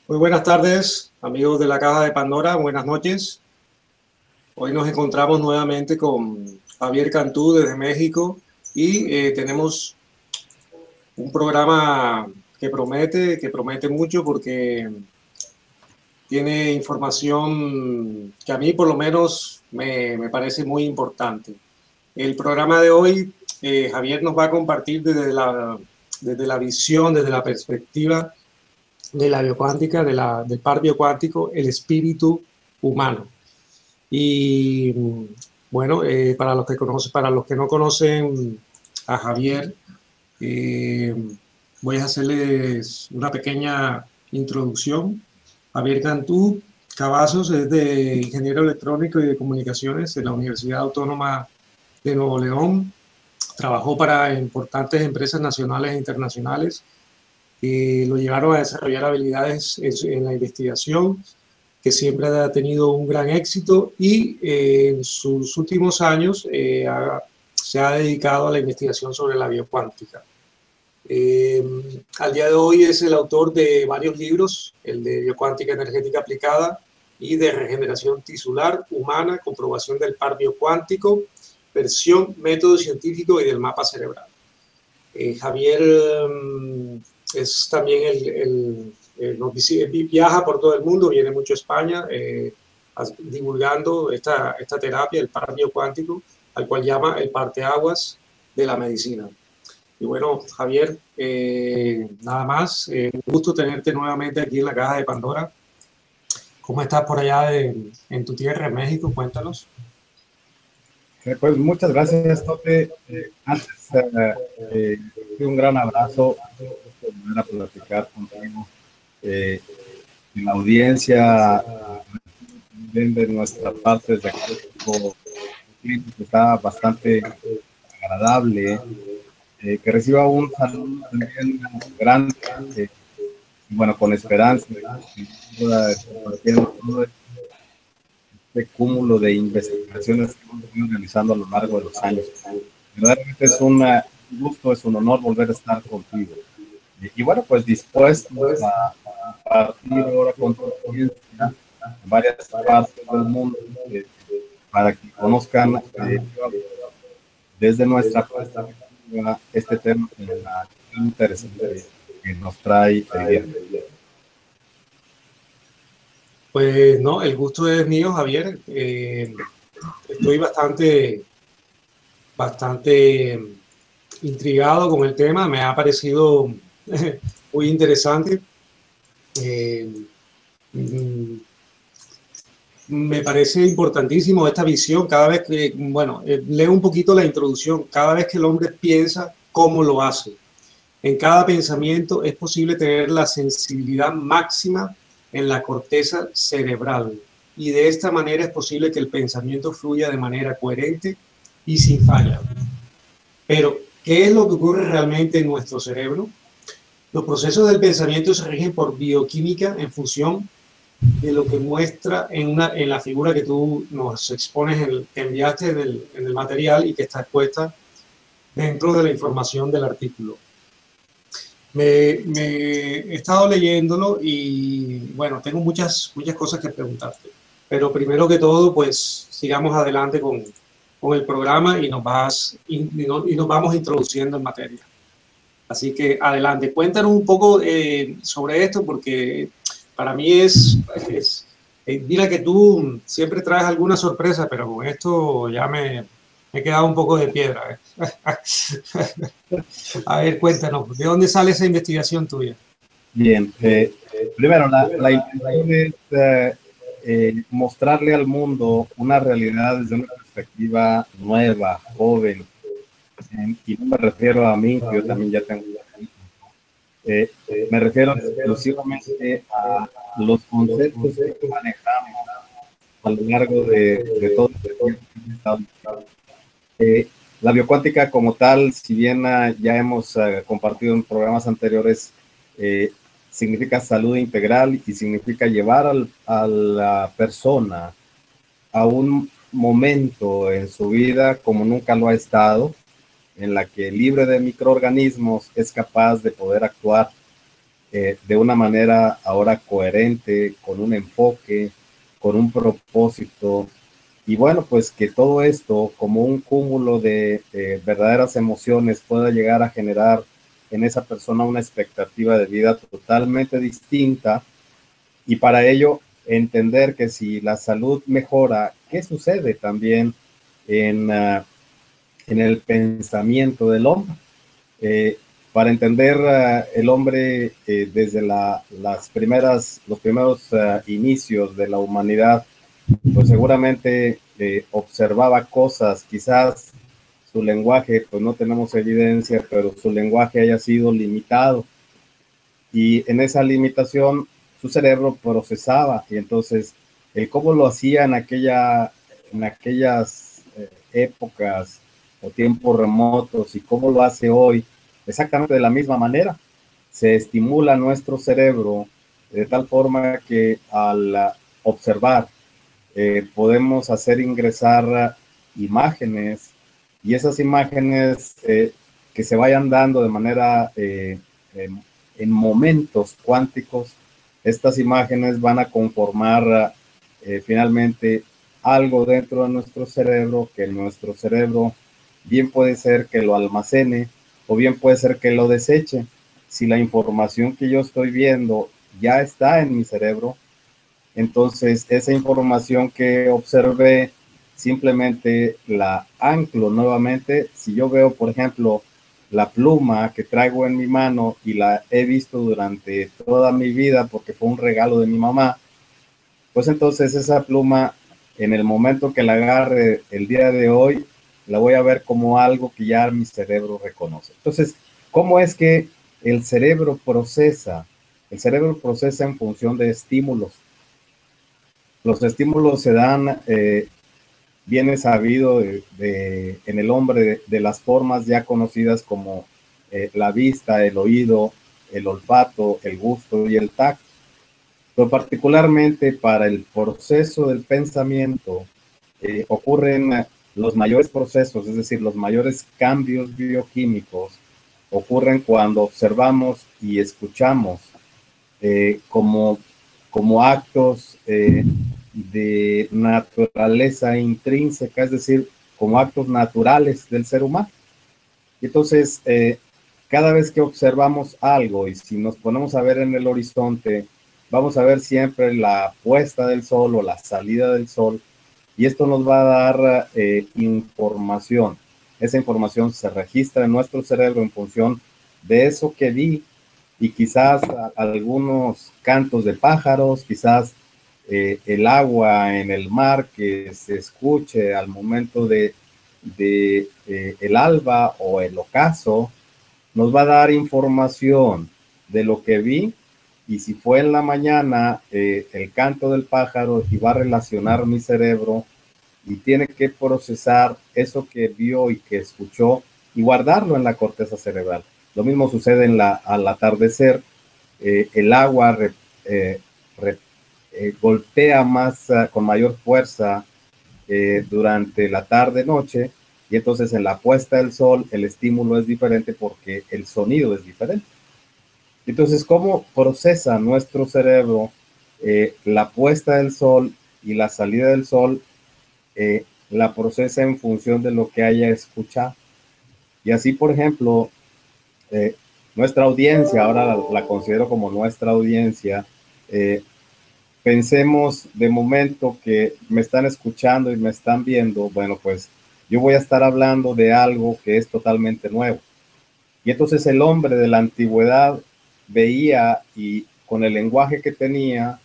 Muy buenas tardes, amigos de la Caja de Pandora, buenas noches. Hoy nos encontramos nuevamente con Javier Cantú desde México y tenemos un programa que promete mucho porque tiene información que a mí por lo menos me parece muy importante. El programa de hoy, Javier nos va a compartir desde la visión, desde la perspectiva de la biocuántica, del par biocuántico, el espíritu humano. Y bueno, para los que no conocen a Javier, eh, voy a hacerles una pequeña introducción. Javier Cantú Cavazos es de ingeniero electrónico y de comunicaciones de la Universidad Autónoma de Nuevo León. Trabajó para importantes empresas nacionales e internacionales que lo llevaron a desarrollar habilidades en la investigación, que siempre ha tenido un gran éxito y en sus últimos años se ha dedicado a la investigación sobre la biocuántica. Al día de hoy es el autor de varios libros, el de Biocuántica Energética Aplicada y de Regeneración Tisular Humana, Comprobación del Par Biocuántico, Versión, Método Científico y del Mapa Cerebral. Javier es también viaja por todo el mundo, viene mucho a España divulgando esta terapia, el par biocuántico, al cual llama el parteaguas de la medicina. Y bueno, Javier, nada más, un gusto tenerte nuevamente aquí en la Caja de Pandora. ¿Cómo estás por allá en tu tierra, en México? Cuéntanos. Pues muchas gracias, Tote. Antes, un gran abrazo por volver a platicar contigo. En la audiencia, de nuestra parte, desde aquí, está bastante agradable. Que reciba un saludo también grande, bueno, con esperanza, compartiendo todo este cúmulo de investigaciones que hemos venido realizando a lo largo de los años. Verdaderamente es un gusto, es un honor volver a estar contigo. Y bueno, pues dispuestos a compartir ahora con tu audiencia en varias partes del mundo para que conozcan desde nuestra perspectiva este tema tan interesante que nos trae el día de hoy. Pues no, el gusto es mío, Javier. Estoy bastante intrigado con el tema, me ha parecido muy interesante. Me parece importantísimo esta visión cada vez que, bueno, leo un poquito la introducción, cada vez que el hombre piensa, ¿cómo lo hace? En cada pensamiento es posible tener la sensibilidad máxima en la corteza cerebral y de esta manera es posible que el pensamiento fluya de manera coherente y sin falla. Pero, ¿qué es lo que ocurre realmente en nuestro cerebro? Los procesos del pensamiento se rigen por bioquímica en función de lo que muestra en la figura que tú nos expones, que enviaste en el material y que está expuesta dentro de la información del artículo. Me he estado leyéndolo y bueno, tengo muchas cosas que preguntarte. Pero primero que todo, pues sigamos adelante con el programa y nos vamos introduciendo en materia. Así que adelante, cuéntanos un poco sobre esto porque para mí mira que tú siempre traes alguna sorpresa, pero con esto ya me he quedado un poco de piedra. A ver, cuéntanos, ¿de dónde sale esa investigación tuya? Bien, primero la intención es mostrarle al mundo una realidad desde una perspectiva nueva, joven, y no me refiero a mí, que yo también ya tengo me refiero exclusivamente a los conceptos que manejamos a lo largo de todo este tiempo. La biocuántica como tal, si bien ya hemos compartido en programas anteriores, significa salud integral y significa llevar a la persona a un momento en su vida como nunca lo ha estado, en la que libre de microorganismos es capaz de poder actuar de una manera ahora coherente, con un enfoque, con un propósito. Y bueno, pues que todo esto, como un cúmulo de verdaderas emociones, pueda llegar a generar en esa persona una expectativa de vida totalmente distinta. Y para ello, entender que si la salud mejora, ¿qué sucede también en el pensamiento del hombre? Eh, para entender el hombre desde los primeros inicios de la humanidad, pues seguramente observaba cosas, quizás su lenguaje, pues no tenemos evidencia, pero su lenguaje haya sido limitado y en esa limitación su cerebro procesaba y entonces el cómo lo hacía en aquellas épocas o tiempos remotos y cómo lo hace hoy, exactamente de la misma manera. Se estimula nuestro cerebro de tal forma que al observar podemos hacer ingresar imágenes y esas imágenes que se vayan dando de manera en momentos cuánticos, estas imágenes van a conformar finalmente algo dentro de nuestro cerebro, que nuestro cerebro bien puede ser que lo almacene o bien puede ser que lo deseche. Si la información que yo estoy viendo ya está en mi cerebro, entonces esa información que observé simplemente la anclo nuevamente. Si yo veo, por ejemplo, la pluma que traigo en mi mano y la he visto durante toda mi vida porque fue un regalo de mi mamá, pues entonces esa pluma, en el momento que la agarre el día de hoy, la voy a ver como algo que ya mi cerebro reconoce. Entonces, ¿cómo es que el cerebro procesa? El cerebro procesa en función de estímulos. Los estímulos se dan, viene sabido en el hombre de las formas ya conocidas como la vista, el oído, el olfato, el gusto y el tacto. Pero particularmente para el proceso del pensamiento ocurren los mayores procesos, es decir, los mayores cambios bioquímicos ocurren cuando observamos y escuchamos como, como actos de naturaleza intrínseca, es decir, como actos naturales del ser humano. Y entonces, cada vez que observamos algo y si nos ponemos a ver en el horizonte, vamos a ver siempre la puesta del sol o la salida del sol y esto nos va a dar información. Esa información se registra en nuestro cerebro en función de eso que vi y quizás algunos cantos de pájaros, quizás el agua en el mar que se escuche al momento de el alba o el ocaso, nos va a dar información de lo que vi y si fue en la mañana el canto del pájaro y va a relacionar mi cerebro y tiene que procesar eso que vio y que escuchó y guardarlo en la corteza cerebral. Lo mismo sucede al atardecer, el agua golpea más con mayor fuerza durante la tarde-noche y entonces en la puesta del sol el estímulo es diferente porque el sonido es diferente. Entonces, ¿cómo procesa nuestro cerebro la puesta del sol y la salida del sol? La procesa en función de lo que haya escuchado. Y así, por ejemplo, nuestra audiencia, ahora la considero como nuestra audiencia, pensemos de momento que me están escuchando y me están viendo, bueno, pues yo voy a estar hablando de algo que es totalmente nuevo. Y entonces el hombre de la antigüedad veía y con el lenguaje que tenía,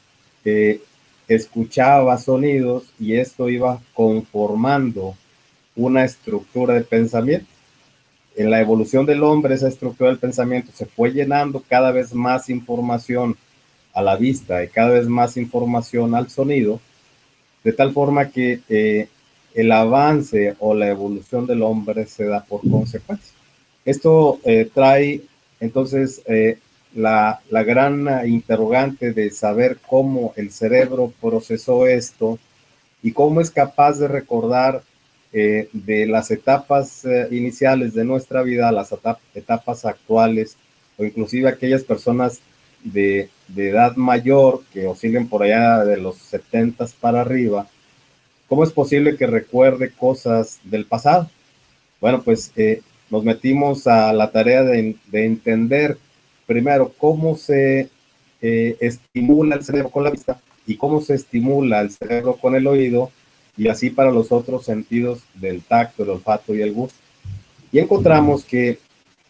escuchaba sonidos y esto iba conformando una estructura de pensamiento. En la evolución del hombre, esa estructura del pensamiento se fue llenando cada vez más información a la vista y cada vez más información al sonido, de tal forma que el avance o la evolución del hombre se da por consecuencia. Esto trae entonces la gran interrogante de saber cómo el cerebro procesó esto y cómo es capaz de recordar de las etapas iniciales de nuestra vida a las etapas actuales o inclusive aquellas personas de edad mayor, que oscilen por allá de los 70 para arriba, ¿cómo es posible que recuerde cosas del pasado? Bueno, pues nos metimos a la tarea de entender primero cómo se estimula el cerebro con la vista y cómo se estimula el cerebro con el oído, y así para los otros sentidos del tacto, el olfato y el gusto. Y encontramos que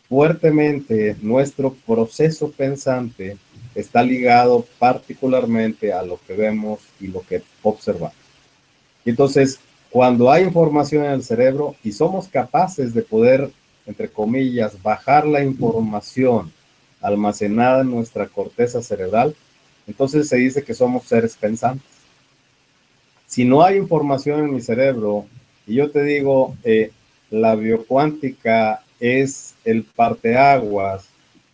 fuertemente nuestro proceso pensante está ligado particularmente a lo que vemos y lo que observamos. Y entonces, cuando hay información en el cerebro y somos capaces de poder, entre comillas, bajar la información almacenada en nuestra corteza cerebral, entonces se dice que somos seres pensantes. Si no hay información en mi cerebro y yo te digo, la biocuántica es el parteaguas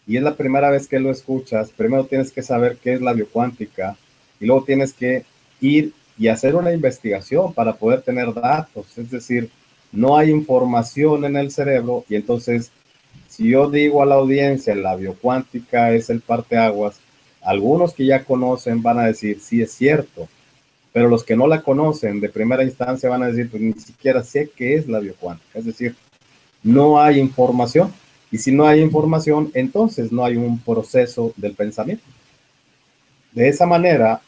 y es la primera vez que lo escuchas, primero tienes que saber qué es la biocuántica y luego tienes que ir y hacer una investigación para poder tener datos. Es decir, no hay información en el cerebro y entonces si yo digo a la audiencia la biocuántica es el parteaguas, algunos que ya conocen van a decir sí es cierto, pero los que no la conocen de primera instancia van a decir pues ni siquiera sé qué es la biocuántica. Es decir, no hay información y si no hay información entonces no hay un proceso del pensamiento. De esa manera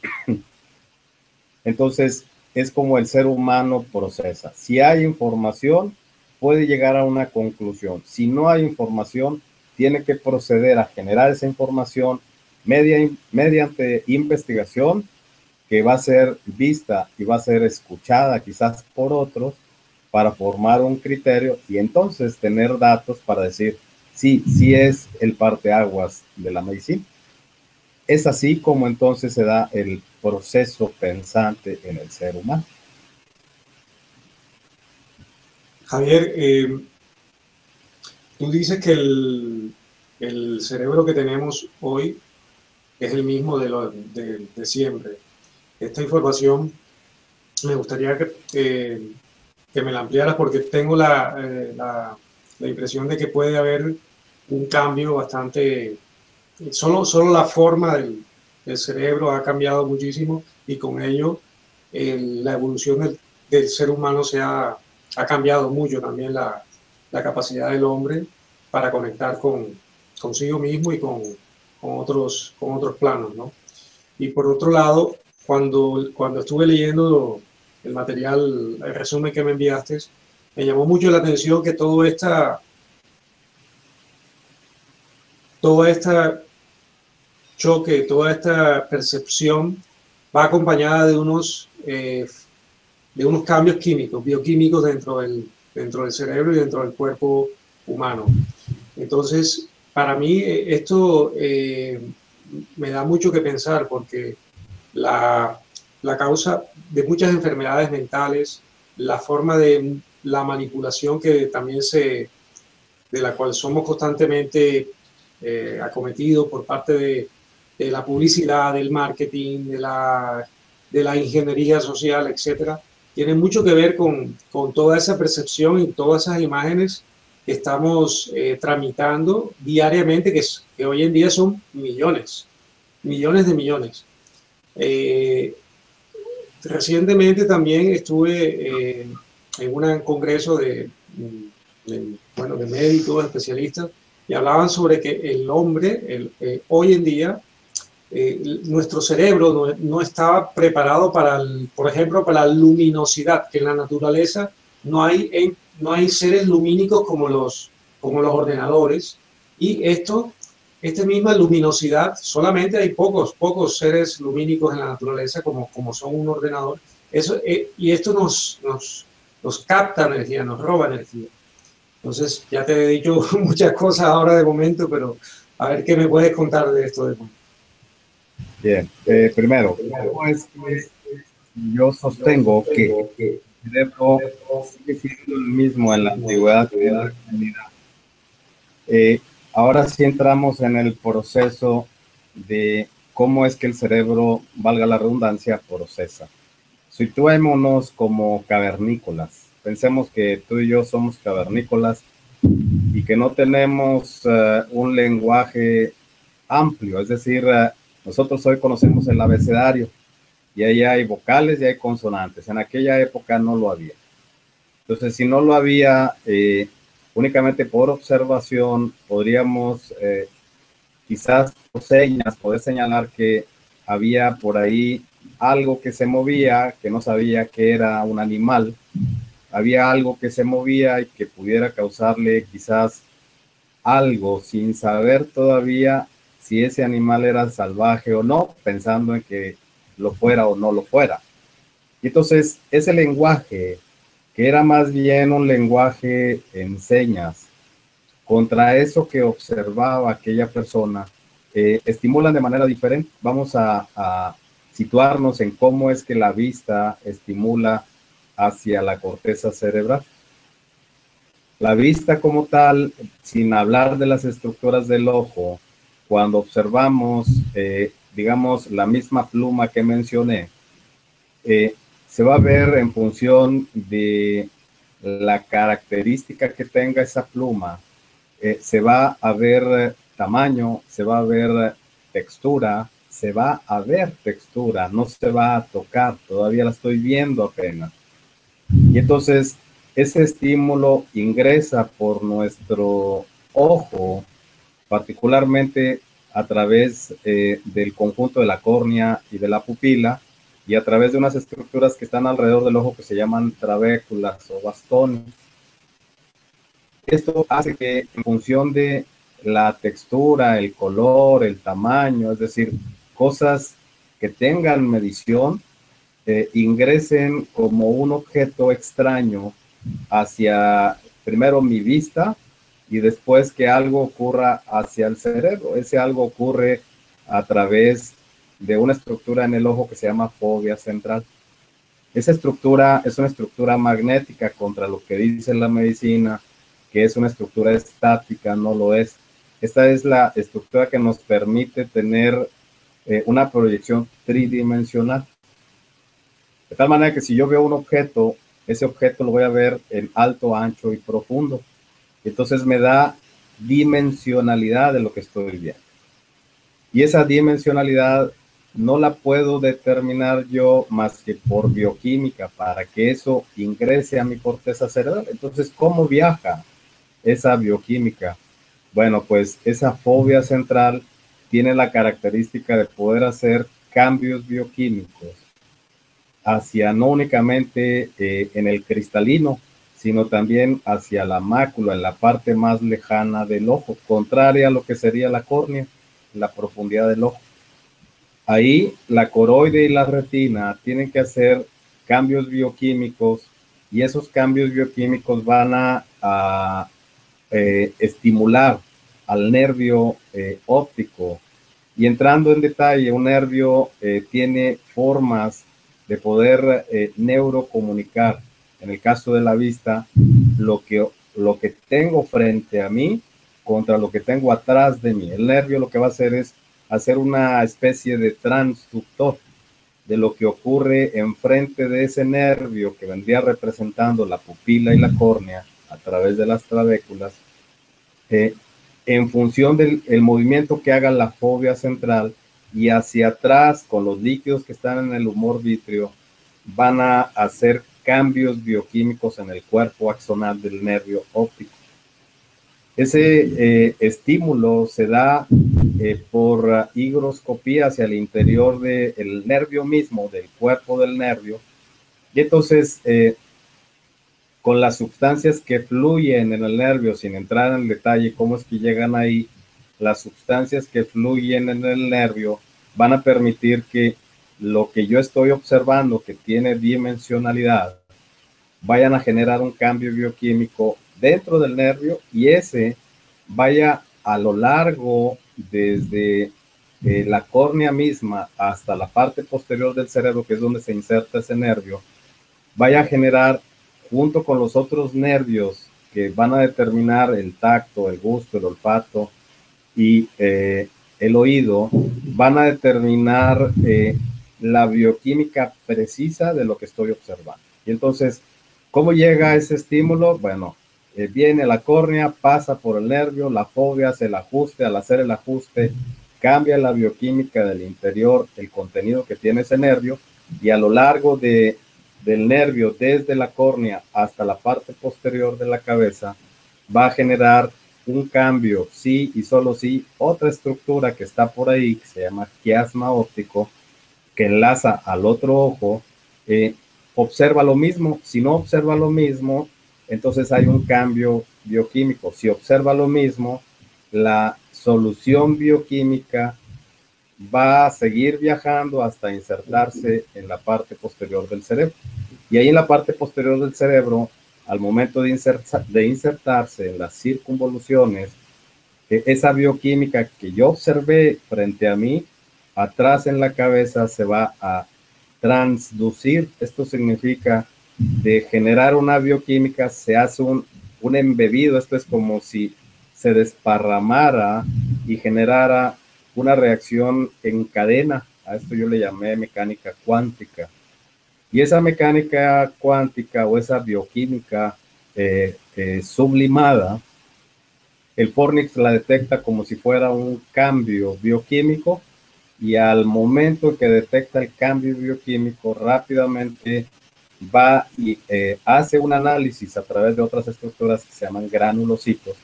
entonces es como el ser humano procesa. Si hay información, puede llegar a una conclusión. Si no hay información, tiene que proceder a generar esa información mediante investigación que va a ser vista y va a ser escuchada quizás por otros para formar un criterio y entonces tener datos para decir, sí, sí es el parteaguas de la medicina. Es así como entonces se da el proceso pensante en el ser humano. Javier, tú dices que el cerebro que tenemos hoy es el mismo de siempre. Esta información me gustaría que me la ampliaras porque tengo la impresión de que puede haber un cambio bastante. Solo la forma del cerebro ha cambiado muchísimo y con ello la evolución del ser humano ha cambiado mucho también la capacidad del hombre para conectar consigo mismo y con otros planos, ¿no? Y por otro lado, cuando estuve leyendo el material, el resumen que me enviaste, me llamó mucho la atención que toda esta choque, toda esta percepción va acompañada de unos cambios químicos, bioquímicos dentro del cerebro y dentro del cuerpo humano. Entonces, para mí esto me da mucho que pensar porque la causa de muchas enfermedades mentales, la forma de la manipulación que también de la cual somos constantemente acometidos por parte de la publicidad, del marketing, de la ingeniería social, etcétera, tiene mucho que ver con toda esa percepción y todas esas imágenes que estamos tramitando diariamente, que hoy en día son millones, millones de millones. Recientemente también estuve en un congreso de médicos, especialistas, y hablaban sobre que el hombre, hoy en día, nuestro cerebro no estaba preparado por ejemplo, para la luminosidad, que en la naturaleza no hay seres lumínicos como los ordenadores, y esta misma luminosidad, solamente hay pocos seres lumínicos en la naturaleza como son un ordenador, y esto nos capta energía, nos roba energía. Entonces, ya te he dicho muchas cosas ahora de momento, pero a ver qué me puedes contar de esto de momento. Bien, primero, ¿cómo es que yo sostengo que el cerebro sigue siendo el mismo en la antigüedad que en la actualidad? Ahora sí entramos en el proceso de cómo es que el cerebro, valga la redundancia, procesa. Situémonos como cavernícolas. Pensemos que tú y yo somos cavernícolas y que no tenemos un lenguaje amplio, es decir, nosotros hoy conocemos el abecedario y ahí hay vocales y hay consonantes. En aquella época no lo había. Entonces, si no lo había, únicamente por observación podríamos quizás por señas poder señalar que había por ahí algo que se movía, que no sabía que era un animal, había algo que se movía y que pudiera causarle quizás algo sin saber todavía si ese animal era salvaje o no, pensando en que lo fuera o no lo fuera. Y entonces ese lenguaje, que era más bien un lenguaje en señas, contra eso que observaba aquella persona, estimulan de manera diferente. Vamos a situarnos en cómo es que la vista estimula hacia la corteza cerebral. La vista como tal, sin hablar de las estructuras del ojo, cuando observamos, digamos, la misma pluma que mencioné, se va a ver en función de la característica que tenga esa pluma, se va a ver tamaño, se va a ver textura, se va a ver textura, no se va a tocar, todavía la estoy viendo apenas. Y entonces ese estímulo ingresa por nuestro ojo, particularmente a través del conjunto de la córnea y de la pupila, y a través de unas estructuras que están alrededor del ojo que se llaman trabéculas o bastones. Esto hace que en función de la textura, el color, el tamaño, es decir, cosas que tengan medición, ingresen como un objeto extraño hacia primero mi vista y después que algo ocurra hacia el cerebro. Ese algo ocurre a través de una estructura en el ojo que se llama fovea central. Esa estructura es una estructura magnética, contra lo que dice la medicina, que es una estructura estática, no lo es. Esta es la estructura que nos permite tener una proyección tridimensional. De tal manera que si yo veo un objeto, ese objeto lo voy a ver en alto, ancho y profundo. Entonces me da dimensionalidad de lo que estoy viendo. Y esa dimensionalidad no la puedo determinar yo más que por bioquímica para que eso ingrese a mi corteza cerebral. Entonces, ¿cómo viaja esa bioquímica? Bueno, pues esa fovea central tiene la característica de poder hacer cambios bioquímicos hacia no únicamente en el cristalino, sino también hacia la mácula, en la parte más lejana del ojo, contraria a lo que sería la córnea, la profundidad del ojo. Ahí la coroide y la retina tienen que hacer cambios bioquímicos y esos cambios bioquímicos van a estimular al nervio óptico. Y entrando en detalle, un nervio tiene formas de poder neurocomunicar. En el caso de la vista, lo que tengo frente a mí contra lo que tengo atrás de mí. El nervio lo que va a hacer es hacer una especie de transductor de lo que ocurre enfrente de ese nervio que vendría representando la pupila y la córnea a través de las trabéculas, en función del movimiento que haga la fovea central, y hacia atrás con los líquidos que están en el humor vítreo van a hacer cambios bioquímicos en el cuerpo axonal del nervio óptico. Ese estímulo se da por higroscopía hacia el interior del nervio mismo, del cuerpo del nervio, y entonces con las sustancias que fluyen en el nervio, sin entrar en detalle cómo es que llegan ahí, las sustancias que fluyen en el nervio van a permitir que lo que yo estoy observando, que tiene dimensionalidad, vayan a generar un cambio bioquímico dentro del nervio y ese vaya a lo largo desde la córnea misma hasta la parte posterior del cerebro, que es donde se inserta ese nervio, vaya a generar, junto con los otros nervios que van a determinar el tacto, el gusto, el olfato y el oído, van a determinar la bioquímica precisa de lo que estoy observando. Y entonces, ¿cómo llega ese estímulo? Bueno, viene la córnea, pasa por el nervio, la fovea hace el ajuste, al hacer el ajuste cambia la bioquímica del interior, el contenido que tiene ese nervio, y a lo largo del nervio, desde la córnea hasta la parte posterior de la cabeza, va a generar un cambio, sí y solo sí, otra estructura que está por ahí, que se llama quiasma óptico, que enlaza al otro ojo, observa lo mismo. Si no observa lo mismo, entonces hay un cambio bioquímico. Si observa lo mismo, la solución bioquímica va a seguir viajando hasta insertarse en la parte posterior del cerebro. Y ahí en la parte posterior del cerebro, al momento de insertarse en las circunvoluciones, esa bioquímica que yo observé frente a mí, atrás en la cabeza se va a transducir. Esto significa de generar una bioquímica, se hace un embebido. Esto es como si se desparramara y generara una reacción en cadena. A esto yo le llamé mecánica cuántica. Y esa mecánica cuántica o esa bioquímica sublimada, el Fornix la detecta como si fuera un cambio bioquímico, y al momento que detecta el cambio bioquímico, rápidamente va y hace un análisis a través de otras estructuras que se llaman granulocitos,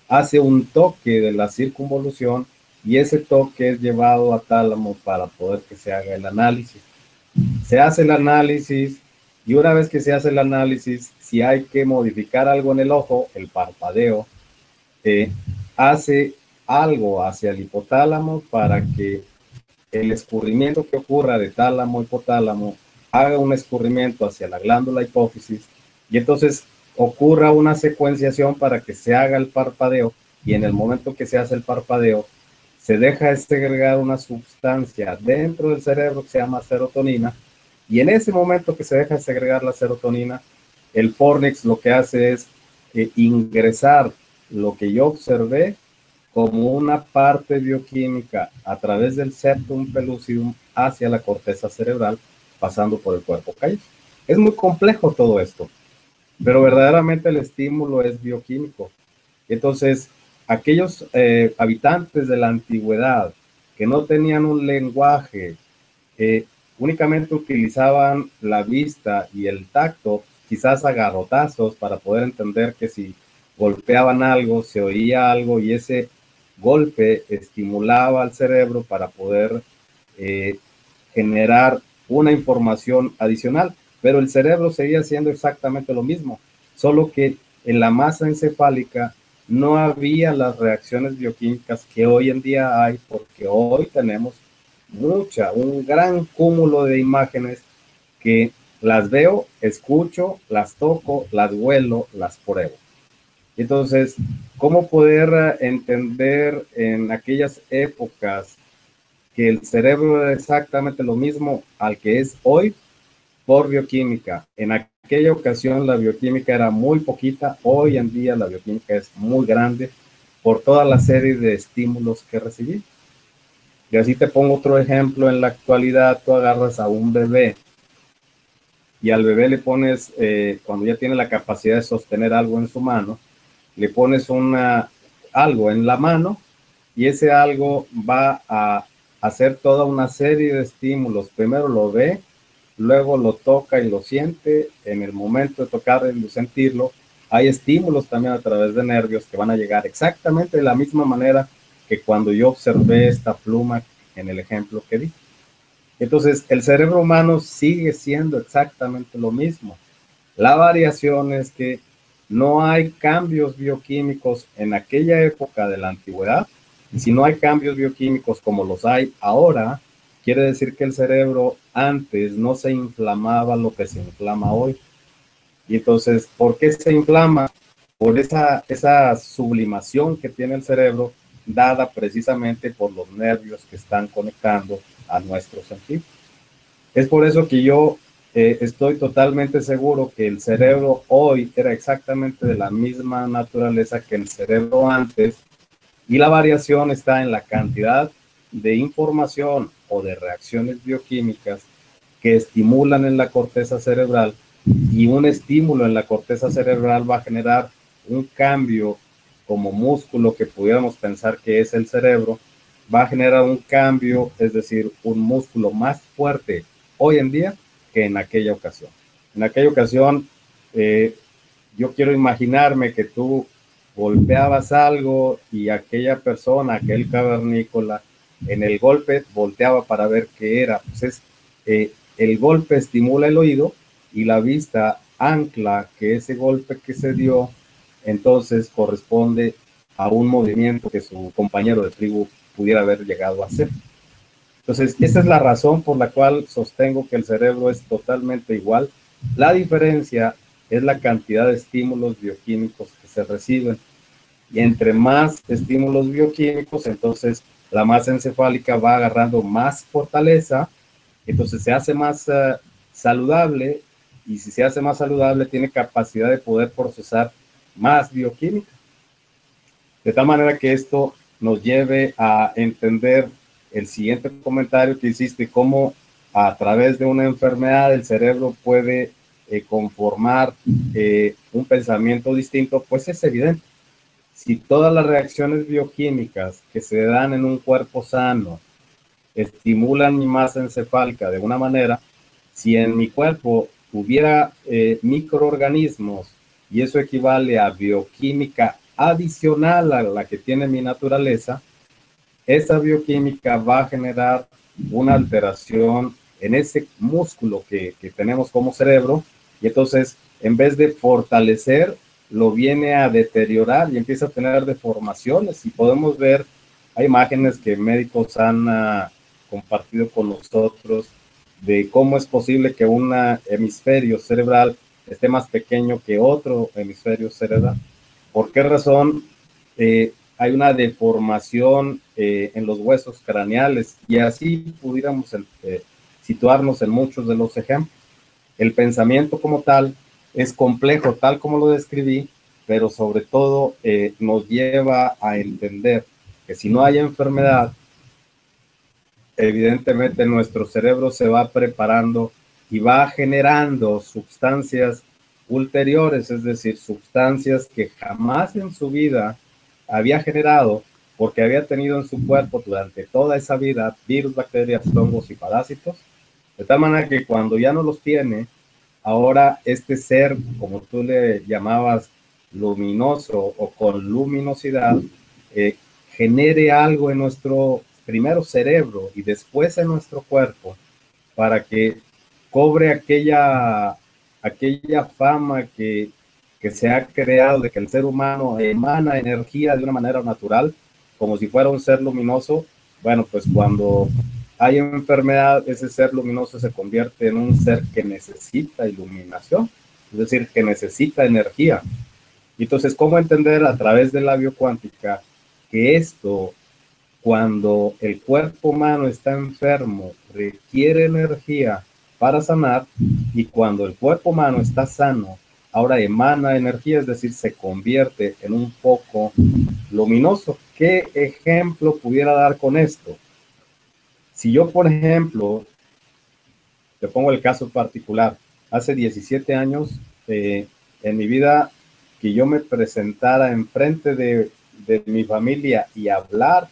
hace un toque de la circunvolución, y ese toque es llevado a tálamo para poder que se haga el análisis. Se hace el análisis, y una vez que se hace el análisis, si hay que modificar algo en el ojo, el parpadeo, hace algo hacia el hipotálamo para que el escurrimiento que ocurra de tálamo a hipotálamo haga un escurrimiento hacia la glándula hipófisis, y entonces ocurra una secuenciación para que se haga el parpadeo, y en el momento que se hace el parpadeo se deja segregar una sustancia dentro del cerebro que se llama serotonina, y en ese momento que se deja segregar la serotonina, el Fornix lo que hace es ingresar lo que yo observé como una parte bioquímica a través del septum pellucidum hacia la corteza cerebral, pasando por el cuerpo calloso. Es muy complejo todo esto, pero verdaderamente el estímulo es bioquímico. Entonces, aquellos habitantes de la antigüedad que no tenían un lenguaje, únicamente utilizaban la vista y el tacto, quizás a garrotazos, para poder entender que si golpeaban algo, se oía algo, y ese golpe estimulaba al cerebro para poder generar una información adicional, pero el cerebro seguía haciendo exactamente lo mismo, solo que en la masa encefálica no había las reacciones bioquímicas que hoy en día hay, porque hoy tenemos un gran cúmulo de imágenes que las veo, escucho, las toco, las huelo, las pruebo. Entonces, ¿cómo poder entender en aquellas épocas que el cerebro era exactamente lo mismo al que es hoy? Por bioquímica. En aquella ocasión la bioquímica era muy poquita, hoy en día la bioquímica es muy grande por toda la serie de estímulos que recibí. Y así te pongo otro ejemplo. En la actualidad tú agarras a un bebé y al bebé le pones, cuando ya tiene la capacidad de sostener algo en su mano, le pones algo en la mano, y ese algo va a hacer toda una serie de estímulos. Primero lo ve, luego lo toca y lo siente. En el momento de tocar y de sentirlo, hay estímulos también a través de nervios que van a llegar exactamente de la misma manera que cuando yo observé esta pluma en el ejemplo que di. Entonces, el cerebro humano sigue siendo exactamente lo mismo. La variación es que no hay cambios bioquímicos en aquella época de la antigüedad, y si no hay cambios bioquímicos como los hay ahora, quiere decir que el cerebro antes no se inflamaba lo que se inflama hoy. Y entonces, ¿por qué se inflama? Por esa sublimación que tiene el cerebro, dada precisamente por los nervios que están conectando a nuestro sentido. Es por eso que yo estoy totalmente seguro que el cerebro hoy era exactamente de la misma naturaleza que el cerebro antes, y la variación está en la cantidad de información o de reacciones bioquímicas que estimulan en la corteza cerebral, y un estímulo en la corteza cerebral va a generar un cambio como músculo que pudiéramos pensar que es el cerebro, va a generar un cambio, es decir, un músculo más fuerte hoy en día que en aquella ocasión. En aquella ocasión, yo quiero imaginarme que tú golpeabas algo y aquella persona, aquel cavernícola, en el golpe volteaba para ver qué era. Pues el golpe estimula el oído y la vista ancla que ese golpe que se dio entonces corresponde a un movimiento que su compañero de tribu pudiera haber llegado a hacer. Entonces, esa es la razón por la cual sostengo que el cerebro es totalmente igual. La diferencia es la cantidad de estímulos bioquímicos que se reciben. Y entre más estímulos bioquímicos, entonces la masa encefálica va agarrando más fortaleza, entonces se hace más saludable, y si se hace más saludable, tiene capacidad de poder procesar más bioquímica. De tal manera que esto nos lleve a entender el siguiente comentario que hiciste, cómo a través de una enfermedad el cerebro puede conformar un pensamiento distinto. Pues es evidente. Si todas las reacciones bioquímicas que se dan en un cuerpo sano estimulan mi masa encefálica de una manera, si en mi cuerpo hubiera microorganismos y eso equivale a bioquímica adicional a la que tiene mi naturaleza, esa bioquímica va a generar una alteración en ese músculo que tenemos como cerebro, y entonces en vez de fortalecer, lo viene a deteriorar y empieza a tener deformaciones. Y podemos ver, hay imágenes que médicos han compartido con nosotros de cómo es posible que un hemisferio cerebral esté más pequeño que otro hemisferio cerebral. ¿Por qué razón? Hay una deformación en los huesos craneales, y así pudiéramos situarnos en muchos de los ejemplos. El pensamiento como tal es complejo, tal como lo describí, pero sobre todo nos lleva a entender que si no hay enfermedad, evidentemente nuestro cerebro se va preparando y va generando sustancias ulteriores, es decir, sustancias que jamás en su vida había generado, porque había tenido en su cuerpo durante toda esa vida virus, bacterias, hongos y parásitos, de tal manera que cuando ya no los tiene, ahora este ser, como tú le llamabas, luminoso o con luminosidad, genere algo en nuestro primero cerebro y después en nuestro cuerpo, para que cobre aquella fama que se ha creado de que el ser humano emana energía de una manera natural, como si fuera un ser luminoso. Bueno, pues cuando hay enfermedad, ese ser luminoso se convierte en un ser que necesita iluminación, es decir, que necesita energía. Y entonces, ¿cómo entender a través de la biocuántica que esto, cuando el cuerpo humano está enfermo, requiere energía para sanar, y cuando el cuerpo humano está sano, ahora emana energía, es decir, se convierte en un foco luminoso? ¿Qué ejemplo pudiera dar con esto? Si yo, por ejemplo, te pongo el caso particular, hace 17 años en mi vida, que yo me presentara enfrente de mi familia y hablar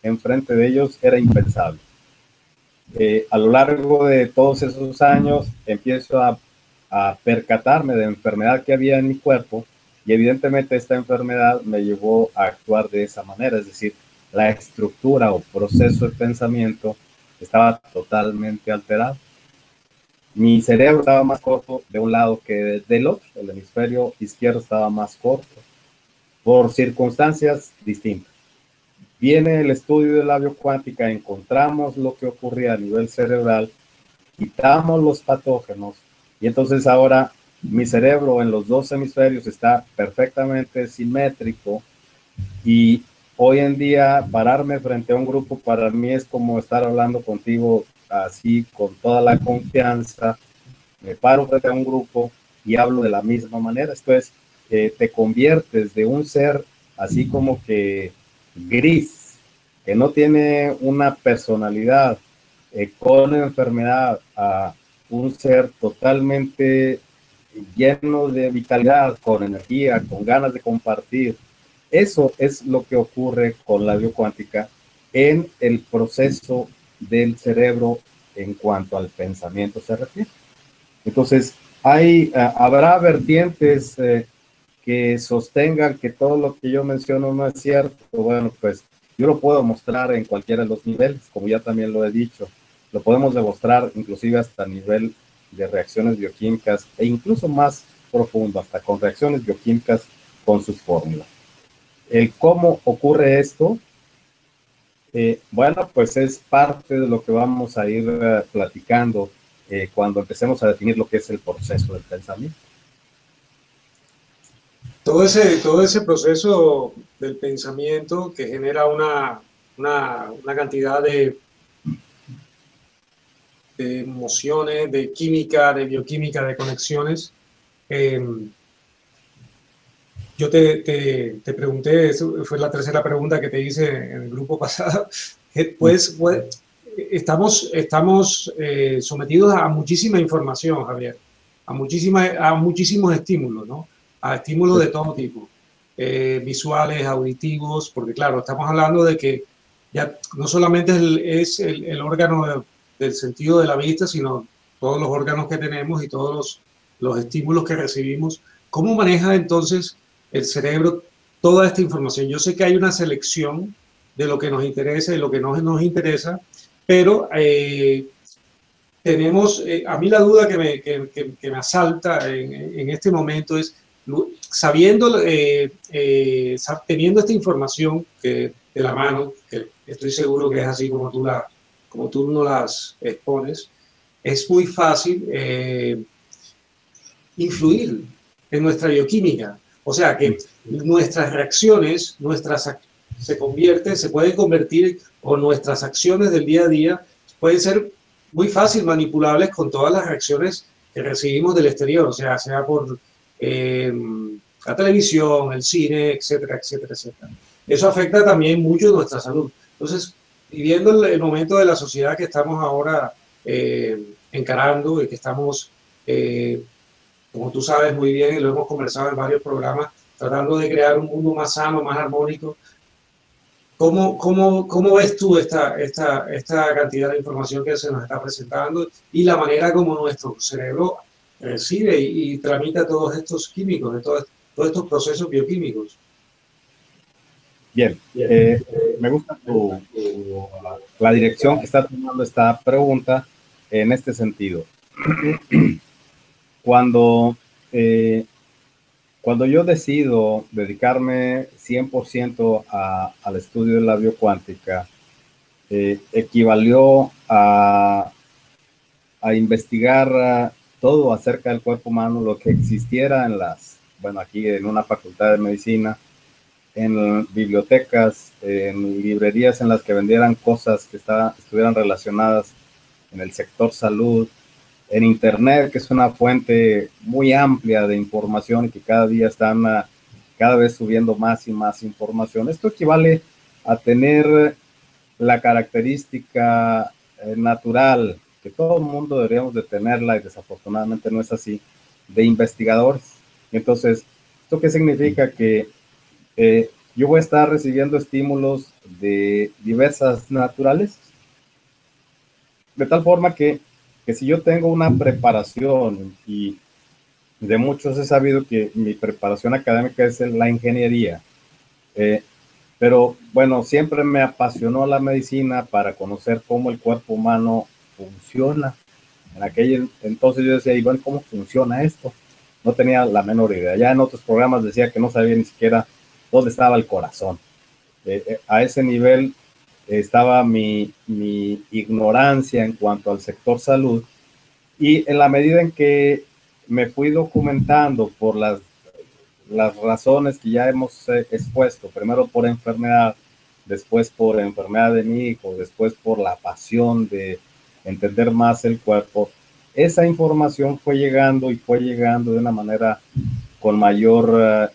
enfrente de ellos era impensable. A lo largo de todos esos años empiezo a percatarme de la enfermedad que había en mi cuerpo, y evidentemente esta enfermedad me llevó a actuar de esa manera, es decir, la estructura o proceso de pensamiento estaba totalmente alterado. Mi cerebro estaba más corto de un lado que del otro, el hemisferio izquierdo estaba más corto, por circunstancias distintas. Viene el estudio de la biocuántica, encontramos lo que ocurría a nivel cerebral, quitamos los patógenos, y entonces ahora mi cerebro en los dos hemisferios está perfectamente simétrico, y hoy en día pararme frente a un grupo para mí es como estar hablando contigo así con toda la confianza. Me paro frente a un grupo y hablo de la misma manera. Esto es, te conviertes de un ser así como que gris, que no tiene una personalidad, con enfermedad, a un ser totalmente lleno de vitalidad, con energía, con ganas de compartir. Eso es lo que ocurre con la biocuántica, en el proceso del cerebro en cuanto al pensamiento se refiere. Entonces, habrá vertientes que sostengan que todo lo que yo menciono no es cierto. Bueno, pues yo lo puedo mostrar en cualquiera de los niveles, como ya también lo he dicho. Lo podemos demostrar inclusive hasta a nivel de reacciones bioquímicas e incluso más profundo, hasta con reacciones bioquímicas con sus fórmulas. El cómo ocurre esto, bueno, pues es parte de lo que vamos a ir platicando cuando empecemos a definir lo que es el proceso del pensamiento. Todo ese proceso del pensamiento que genera una cantidad de emociones, de química, de bioquímica, de conexiones. Yo te pregunté, fue la tercera pregunta que te hice en el grupo pasado, pues estamos sometidos a muchísima información, Javier, a muchísimos estímulos, ¿no? A estímulos de todo tipo, visuales, auditivos, porque claro, estamos hablando de que ya no solamente es el órgano del sentido de la vista, sino todos los órganos que tenemos y todos los estímulos que recibimos. ¿Cómo maneja entonces el cerebro toda esta información? Yo sé que hay una selección de lo que nos interesa y lo que no nos interesa, pero tenemos, a mí la duda que me asalta en este momento es, sabiendo, teniendo esta información que, de la mano, que estoy seguro que es así como tú nos las expones, es muy fácil influir en nuestra bioquímica. O sea que nuestras reacciones, se pueden convertir, o nuestras acciones del día a día pueden ser muy fácil manipulables con todas las reacciones que recibimos del exterior, o sea por la televisión, el cine, etcétera, etcétera, etcétera. Eso afecta también mucho nuestra salud. Entonces, viviendo el momento de la sociedad que estamos ahora encarando y que estamos como tú sabes muy bien y lo hemos conversado en varios programas, tratando de crear un mundo más sano, más armónico. ¿Cómo ves tú esta cantidad de información que se nos está presentando y la manera como nuestro cerebro recibe y tramita todos estos químicos, todos estos procesos bioquímicos? Bien, me gusta la dirección que está tomando esta pregunta en este sentido. Cuando yo decido dedicarme 100% al estudio de la biocuántica, equivalió a investigar todo acerca del cuerpo humano, lo que existiera aquí en una facultad de medicina, en bibliotecas, en librerías en las que vendieran cosas que estuvieran relacionadas en el sector salud, en internet, que es una fuente muy amplia de información y que cada día están cada vez subiendo más y más información. Esto equivale a tener la característica natural, que todo el mundo deberíamos de tenerla y desafortunadamente no es así, de investigadores. Entonces, ¿esto qué significa? Que yo voy a estar recibiendo estímulos de diversas naturales, de tal forma que si yo tengo una preparación, y de muchos he sabido que mi preparación académica es en la ingeniería, pero bueno, siempre me apasionó la medicina para conocer cómo el cuerpo humano funciona. En aquel entonces yo decía, igual, ¿cómo funciona esto? No tenía la menor idea. Ya en otros programas decía que no sabía ni siquiera dónde estaba el corazón. A ese nivel estaba mi ignorancia en cuanto al sector salud, y en la medida en que me fui documentando por las razones que ya hemos expuesto, primero por enfermedad, después por enfermedad de mi hijo, después por la pasión de entender más el cuerpo, esa información fue llegando de una manera con mayor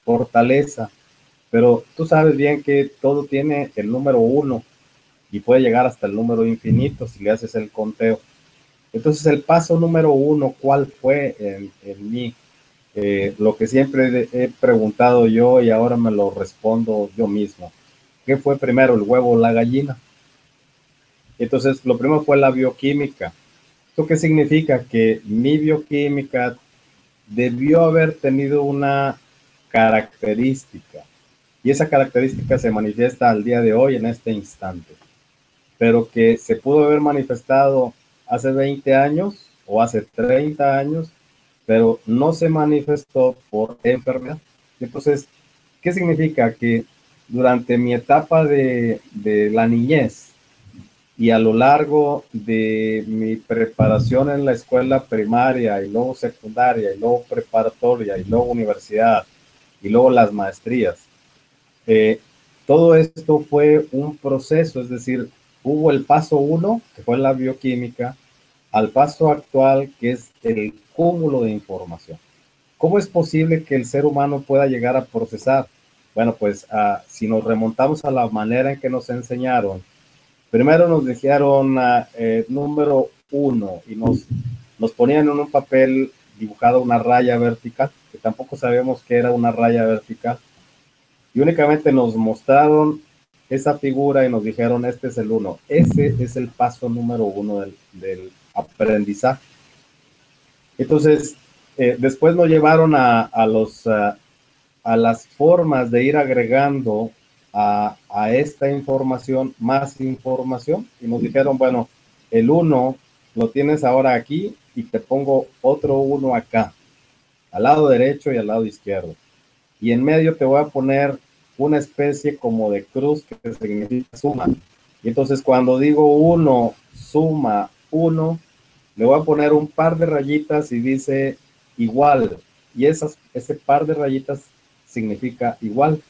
fortaleza. Pero tú sabes bien que todo tiene el número 1 y puede llegar hasta el número infinito si le haces el conteo. Entonces, el paso número 1, ¿cuál fue en mí? Lo que siempre he preguntado yo y ahora me lo respondo yo mismo. ¿qué fue primero, el huevo o la gallina? Entonces, lo primero fue la bioquímica. ¿Esto qué significa? Que mi bioquímica debió haber tenido una característica, y esa característica se manifiesta al día de hoy, en este instante, pero que se pudo haber manifestado hace 20 años o hace 30 años, pero no se manifestó por enfermedad. Entonces, ¿qué significa? Que durante mi etapa de la niñez y a lo largo de mi preparación en la escuela primaria y luego secundaria y luego preparatoria y luego universidad y luego las maestrías, eh, todo esto fue un proceso, es decir, hubo el paso 1, que fue la bioquímica, al paso actual, que es el cúmulo de información. ¿Cómo es posible que el ser humano pueda llegar a procesar? Bueno, pues si nos remontamos a la manera en que nos enseñaron, primero nos dijeron número 1 y nos ponían en un papel dibujada una raya vertical, que tampoco sabíamos qué era una raya vertical, y únicamente nos mostraron esa figura y nos dijeron, este es el 1. Ese es el paso número 1 del aprendizaje. Entonces, después nos llevaron a las formas de ir agregando a esta información más información, y nos dijeron, bueno, el 1 lo tienes ahora aquí y te pongo otro 1 acá, al lado derecho y al lado izquierdo. Y en medio te voy a poner una especie como de cruz que significa suma. Y entonces cuando digo 1, suma 1, le voy a poner un par de rayitas y dice igual. Y ese par de rayitas significa igual.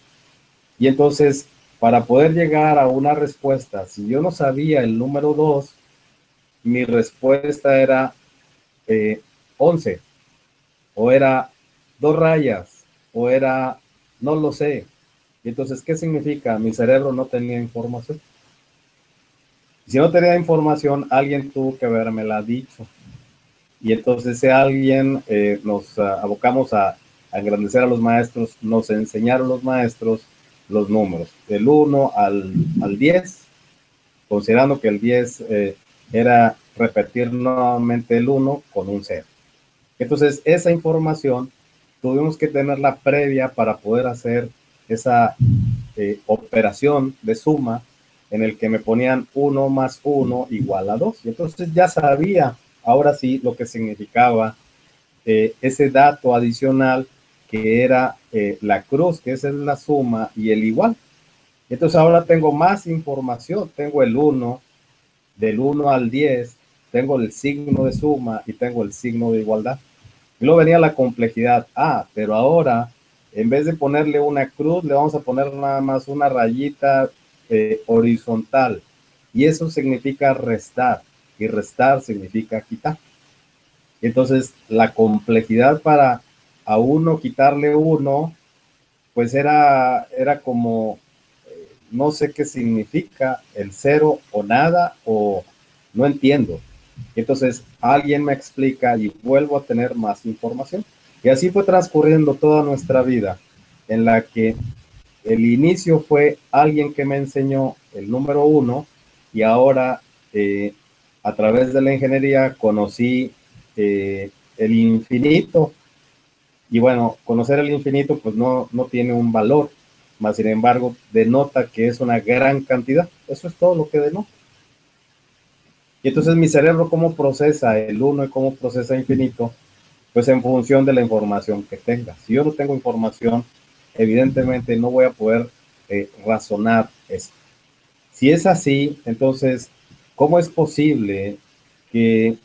Y entonces, para poder llegar a una respuesta, si yo no sabía el número 2, mi respuesta era 11, o era 2 rayas, o era no lo sé. Y entonces, ¿qué significa? Mi cerebro no tenía información. Si no tenía información, alguien tuvo que habérmela dicho. Y entonces ese alguien nos abocamos a engrandecer a los maestros, nos enseñaron los maestros los números, del 1 al 10, considerando que el 10 era repetir nuevamente el 1 con un 0. Entonces esa información tuvimos que tenerla previa para poder hacer esa operación de suma en el que me ponían 1 más 1 igual a 2. Y entonces ya sabía, ahora sí, lo que significaba ese dato adicional que era la cruz, que esa es la suma, y el igual. Entonces ahora tengo más información, tengo el 1, del 1 al 10, tengo el signo de suma y tengo el signo de igualdad. Y luego venía la complejidad. Pero ahora, en vez de ponerle una cruz, le vamos a poner nada más una rayita horizontal. Y eso significa restar. Y restar significa quitar. Entonces, la complejidad para a uno quitarle uno, pues era como, no sé qué significa el cero o nada, o no entiendo. Entonces alguien me explica y vuelvo a tener más información. Y así fue transcurriendo toda nuestra vida, en la que el inicio fue alguien que me enseñó el número 1, y ahora a través de la ingeniería conocí el infinito. Y bueno, conocer el infinito pues no tiene un valor, más sin embargo denota que es una gran cantidad. Eso es todo lo que denota. Y entonces mi cerebro, ¿cómo procesa el 1 y cómo procesa infinito? Pues en función de la información que tenga. Si yo no tengo información, evidentemente no voy a poder razonar esto. Si es así, entonces, ¿cómo es posible que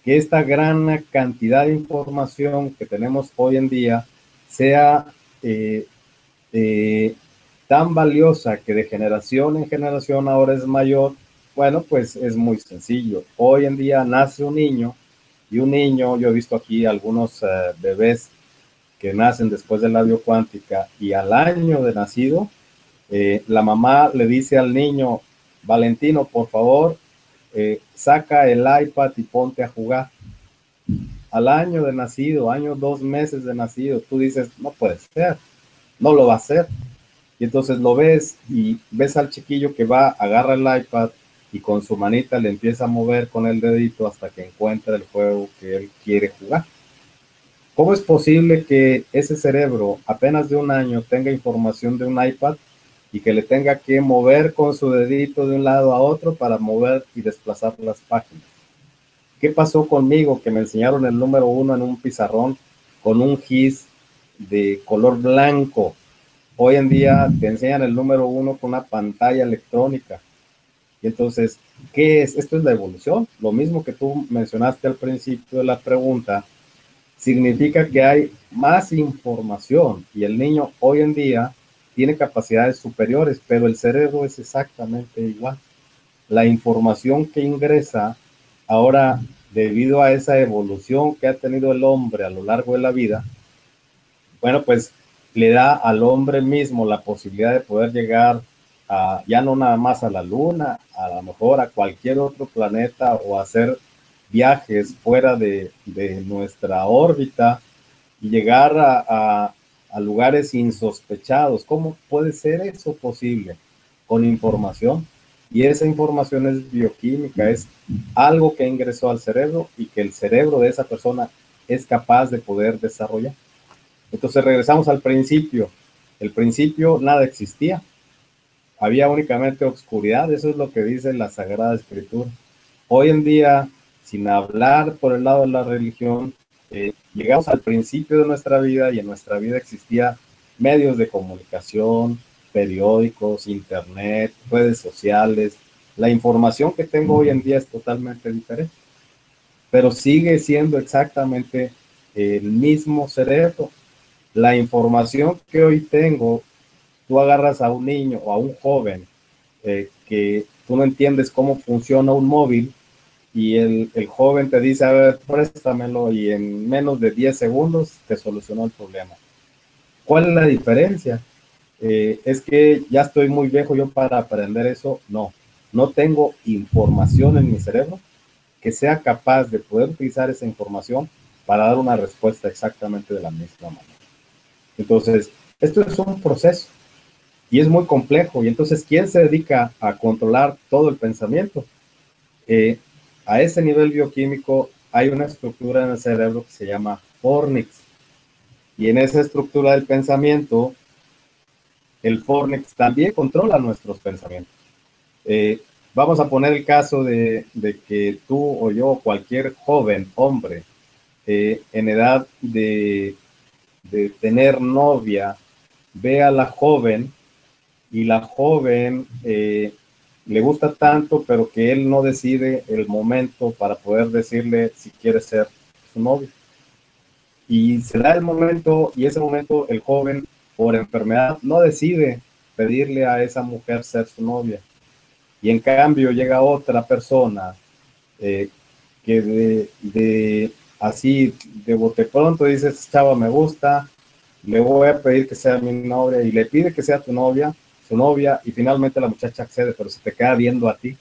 esta gran cantidad de información que tenemos hoy en día sea tan valiosa, que de generación en generación ahora es mayor? Bueno, pues es muy sencillo. Hoy en día nace un niño, y un niño, yo he visto aquí algunos bebés que nacen después de la biocuántica, y al año de nacido, la mamá le dice al niño: Valentino, por favor, saca el iPad y ponte a jugar. Al año de nacido, año 2 meses de nacido, tú dices, no puede ser, no lo va a hacer. Y entonces lo ves y ves al chiquillo que va, agarra el iPad y con su manita le empieza a mover con el dedito hasta que encuentra el juego que él quiere jugar. ¿Cómo es posible que ese cerebro apenas de un año tenga información de un iPad y que le tenga que mover con su dedito de un lado a otro para mover y desplazar las páginas? ¿Qué pasó conmigo que me enseñaron el número 1 en un pizarrón con un gis de color blanco? Hoy en día te enseñan el número 1 con una pantalla electrónica. Y entonces, ¿qué es? Esto es la evolución. Lo mismo que tú mencionaste al principio de la pregunta, significa que hay más información y el niño hoy en día tiene capacidades superiores, pero el cerebro es exactamente igual. La información que ingresa ahora, debido a esa evolución que ha tenido el hombre a lo largo de la vida, bueno, pues le da al hombre mismo la posibilidad de poder llegar a, ya no nada más a la luna, a lo mejor a cualquier otro planeta o hacer viajes fuera de nuestra órbita y llegar a lugares insospechados. ¿Cómo puede ser eso posible? Con información. Y esa información es bioquímica, es algo que ingresó al cerebro y que el cerebro de esa persona es capaz de poder desarrollar. Entonces regresamos al principio. El principio nada existía. Había únicamente oscuridad. Eso es lo que dice la Sagrada Escritura. Hoy en día, sin hablar por el lado de la religión, llegamos al principio de nuestra vida y en nuestra vida existía medios de comunicación, periódicos, internet, redes sociales. La información que tengo hoy en día es totalmente diferente, pero sigue siendo exactamente el mismo cerebro. La información que hoy tengo, tú agarras a un niño o a un joven que tú no entiendes cómo funciona un móvil y el joven te dice, a ver, préstamelo y en menos de 10 segundos te solucionó el problema. ¿Cuál es la diferencia? Es que ya estoy muy viejo yo para aprender eso. No, no tengo información en mi cerebro que sea capaz de poder utilizar esa información para dar una respuesta exactamente de la misma manera. Entonces, esto es un proceso y es muy complejo. Y entonces, ¿quién se dedica a controlar todo el pensamiento? A ese nivel bioquímico hay una estructura en el cerebro que se llama fornix. Y en esa estructura del pensamiento, el fornix también controla nuestros pensamientos. Vamos a poner el caso de que tú o yo, cualquier joven, hombre, en edad de tener novia, ve a la joven y la joven le gusta tanto, pero que él no decide el momento para poder decirle si quiere ser su novio. Y se da el momento y ese momento el joven por enfermedad no decide pedirle a esa mujer ser su novia. Y en cambio llega otra persona que así de bote pronto dice, chava me gusta, le voy a pedir que sea mi novia y le pide que sea tu novia, su novia, y finalmente la muchacha accede, pero se te queda viendo a ti.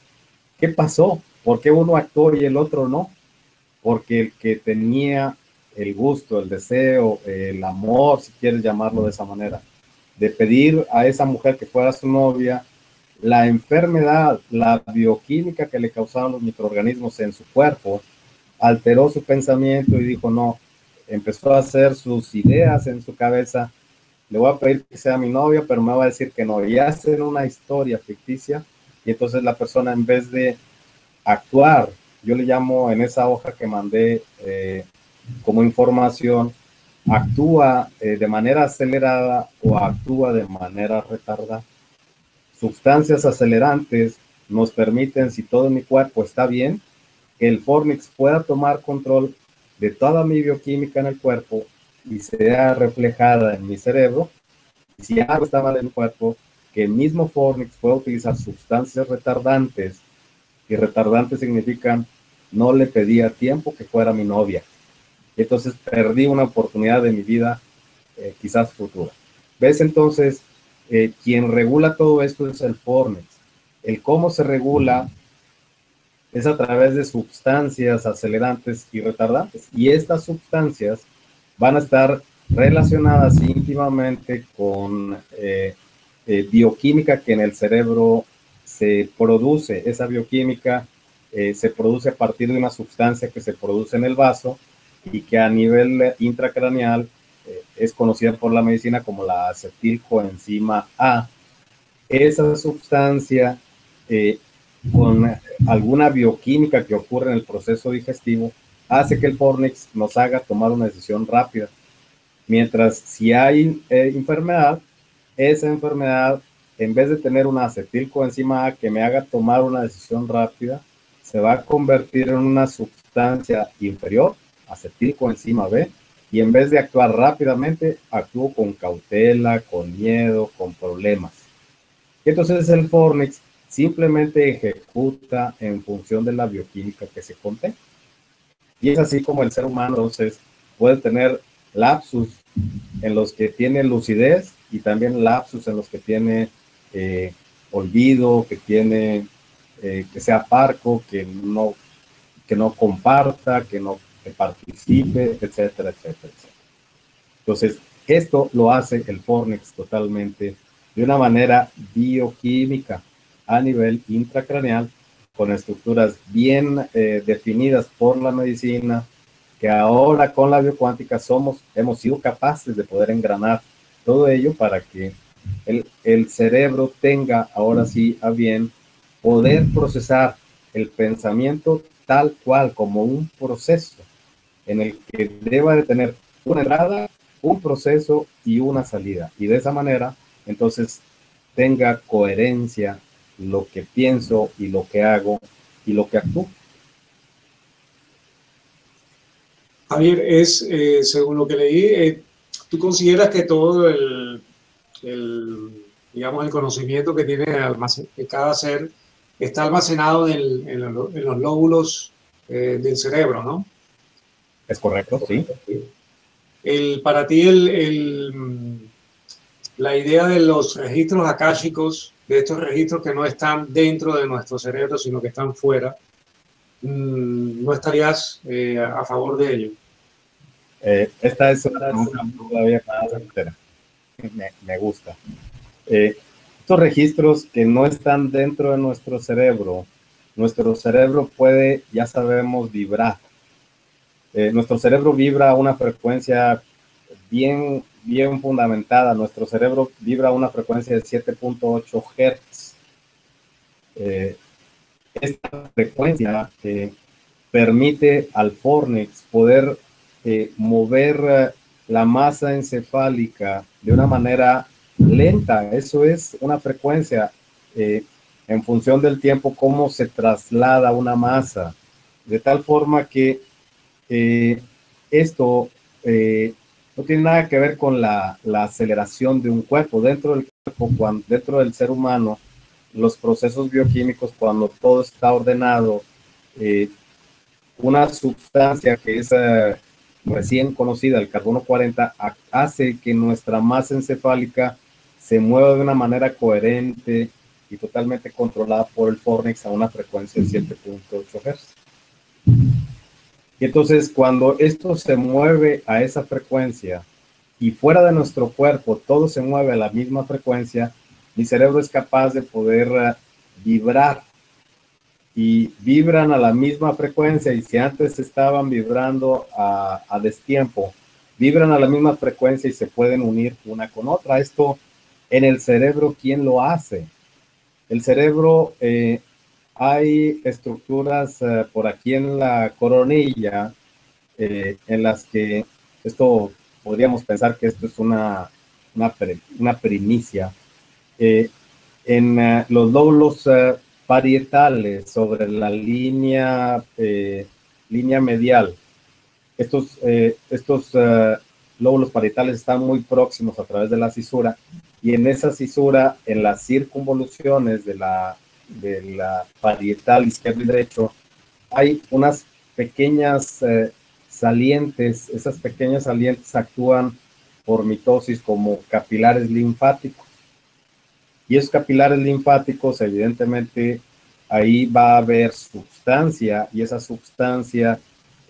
¿Qué pasó? ¿Por qué uno actuó y el otro no? Porque el que tenía el gusto, el deseo, el amor, si quieres llamarlo de esa manera, de pedir a esa mujer que fuera su novia, la enfermedad, la bioquímica que le causaban los microorganismos en su cuerpo, alteró su pensamiento y dijo no, empezó a hacer sus ideas en su cabeza, le voy a pedir que sea mi novia, pero me va a decir que no, y hacen una historia ficticia, y entonces la persona en vez de actuar, yo le llamo en esa hoja que mandé como información, actúa de manera acelerada o actúa de manera retardada. Sustancias acelerantes nos permiten, si todo mi cuerpo está bien, que el fornix pueda tomar control de toda mi bioquímica en el cuerpo y sea reflejada en mi cerebro. Y si algo está mal en el cuerpo, que el mismo fornix pueda utilizar sustancias retardantes, y retardantes significan no le pedí a tiempo que fuera mi novia. Entonces perdí una oportunidad de mi vida quizás futura. ¿Ves? Entonces, quien regula todo esto es el fornix. El cómo se regula es a través de sustancias acelerantes y retardantes. Y estas sustancias van a estar relacionadas íntimamente con bioquímica que en el cerebro se produce. Esa bioquímica se produce a partir de una sustancia que se produce en el vaso y que a nivel intracraneal es conocida por la medicina como la acetilcoenzima A. Esa sustancia, con alguna bioquímica que ocurre en el proceso digestivo, hace que el Fornix nos haga tomar una decisión rápida. Mientras si hay enfermedad, esa enfermedad, en vez de tener una acetilcoenzima A que me haga tomar una decisión rápida, se va a convertir en una sustancia inferior, acetilcoenzima B, y en vez de actuar rápidamente, actúo con cautela, con miedo, con problemas. Y entonces el Fornix simplemente ejecuta en función de la bioquímica que se contiene. Y es así como el ser humano entonces puede tener lapsus en los que tiene lucidez y también lapsus en los que tiene olvido, que tiene que sea parco, que no comparta, que no participe, etcétera, etcétera, etcétera. Entonces, esto lo hace el Fornix totalmente de una manera bioquímica a nivel intracraneal, con estructuras bien definidas por la medicina, que ahora con la biocuántica hemos sido capaces de poder engranar todo ello para que el cerebro tenga ahora sí a bien poder procesar el pensamiento tal cual como un proceso en el que deba de tener una entrada, un proceso y una salida. Y de esa manera, entonces, tenga coherencia lo que pienso y lo que hago y lo que actúo. Javier, según lo que leí, ¿tú consideras que todo digamos, el conocimiento que tiene que cada ser está almacenado en los lóbulos del cerebro, ¿no? ¿Es correcto? Sí. Para ti, la idea de los registros akáshicos, de estos registros que no están dentro de nuestro cerebro, sino que están fuera, ¿no estarías a favor de ello? Esta es una pregunta todavía más entera. Me gusta. Estos registros que no están dentro de nuestro cerebro puede, ya sabemos, vibrar. Nuestro cerebro vibra a una frecuencia bien fundamentada. Nuestro cerebro vibra a una frecuencia de 7.8 Hz. Esta frecuencia permite al Fornix poder mover la masa encefálica de una manera lenta. Eso es una frecuencia en función del tiempo, cómo se traslada una masa, de tal forma que esto no tiene nada que ver con la aceleración de un cuerpo. Dentro del cuerpo, dentro del ser humano, los procesos bioquímicos, cuando todo está ordenado, una sustancia que es recién conocida, el carbono 40, hace que nuestra masa encefálica se mueva de una manera coherente y totalmente controlada por el Fornix a una frecuencia de 7.8 Hz. Y entonces cuando esto se mueve a esa frecuencia y fuera de nuestro cuerpo todo se mueve a la misma frecuencia, mi cerebro es capaz de poder vibrar, y vibran a la misma frecuencia, y si antes estaban vibrando a destiempo, vibran a la misma frecuencia y se pueden unir una con otra. Esto en el cerebro, ¿quién lo hace? El cerebro, hay estructuras por aquí en la coronilla en las que esto podríamos pensar que esto es una primicia. En los lóbulos parietales sobre la línea medial, estos lóbulos parietales están muy próximos a través de la cisura, y en esa cisura, en las circunvoluciones de la parietal izquierdo y derecho, hay unas pequeñas salientes. Esas pequeñas salientes actúan por mitosis como capilares linfáticos. Y esos capilares linfáticos, evidentemente, ahí va a haber sustancia, y esa sustancia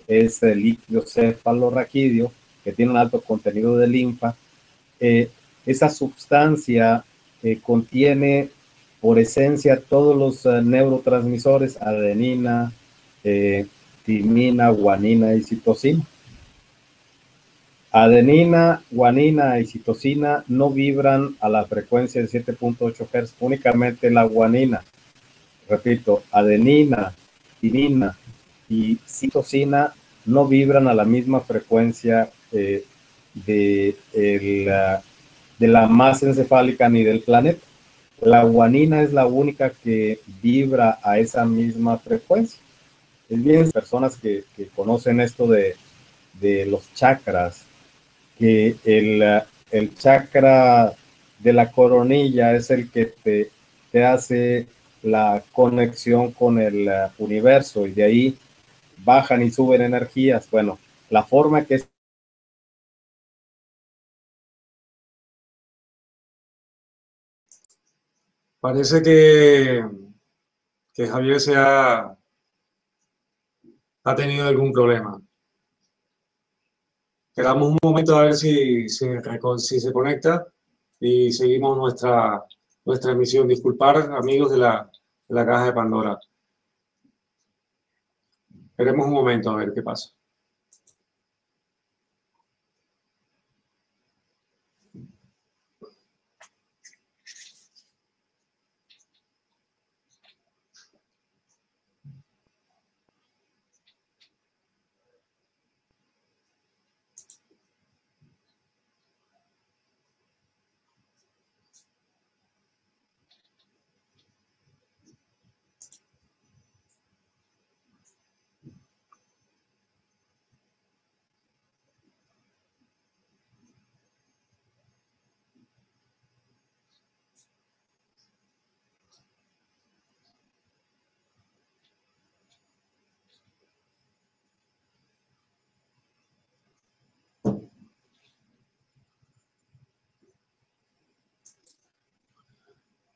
es el líquido cefalorraquídeo, que tiene un alto contenido de linfa. Esa sustancia contiene por esencia todos los neurotransmisores, adenina, timina, guanina y citosina. Adenina, guanina y citosina no vibran a la frecuencia de 7.8 Hz, únicamente la guanina. Repito, adenina, timina y citosina no vibran a la misma frecuencia de la masa encefálica ni del planeta. La guanina es la única que vibra a esa misma frecuencia. Es bien, personas que conocen esto de los chakras, que el chakra de la coronilla es el que te hace la conexión con el universo, y de ahí bajan y suben energías. Bueno, la forma que Parece que Javier ha tenido algún problema. Esperamos un momento a ver si se conecta y seguimos nuestra emisión. Disculpar, amigos de la caja de Pandora. Esperemos un momento a ver qué pasa.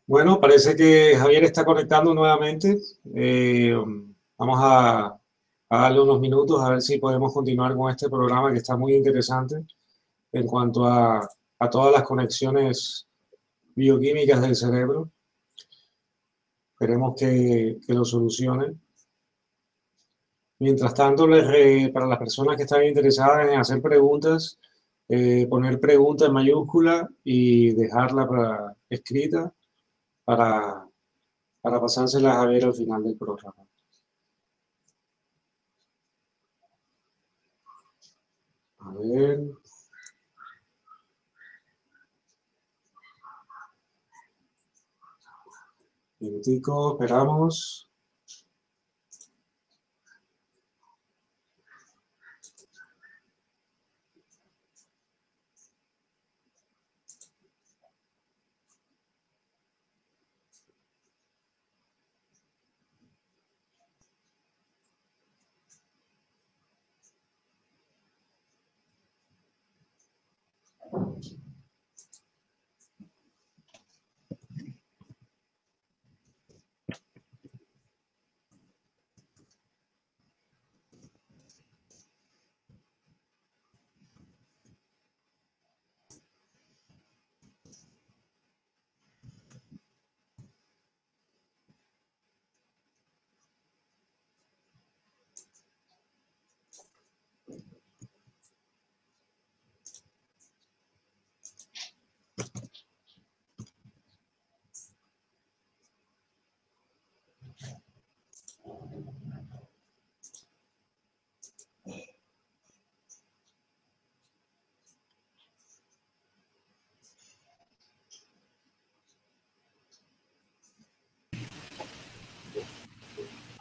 Bueno, parece que Javier está conectando nuevamente. Vamos a darle unos minutos a ver si podemos continuar con este programa que está muy interesante en cuanto a todas las conexiones bioquímicas del cerebro. Esperemos que lo solucione. Mientras tanto, para las personas que están interesadas en hacer preguntas, poner pregunta en mayúscula y dejarla escrita para pasárselas a ver al final del programa. A ver. Minutico, esperamos.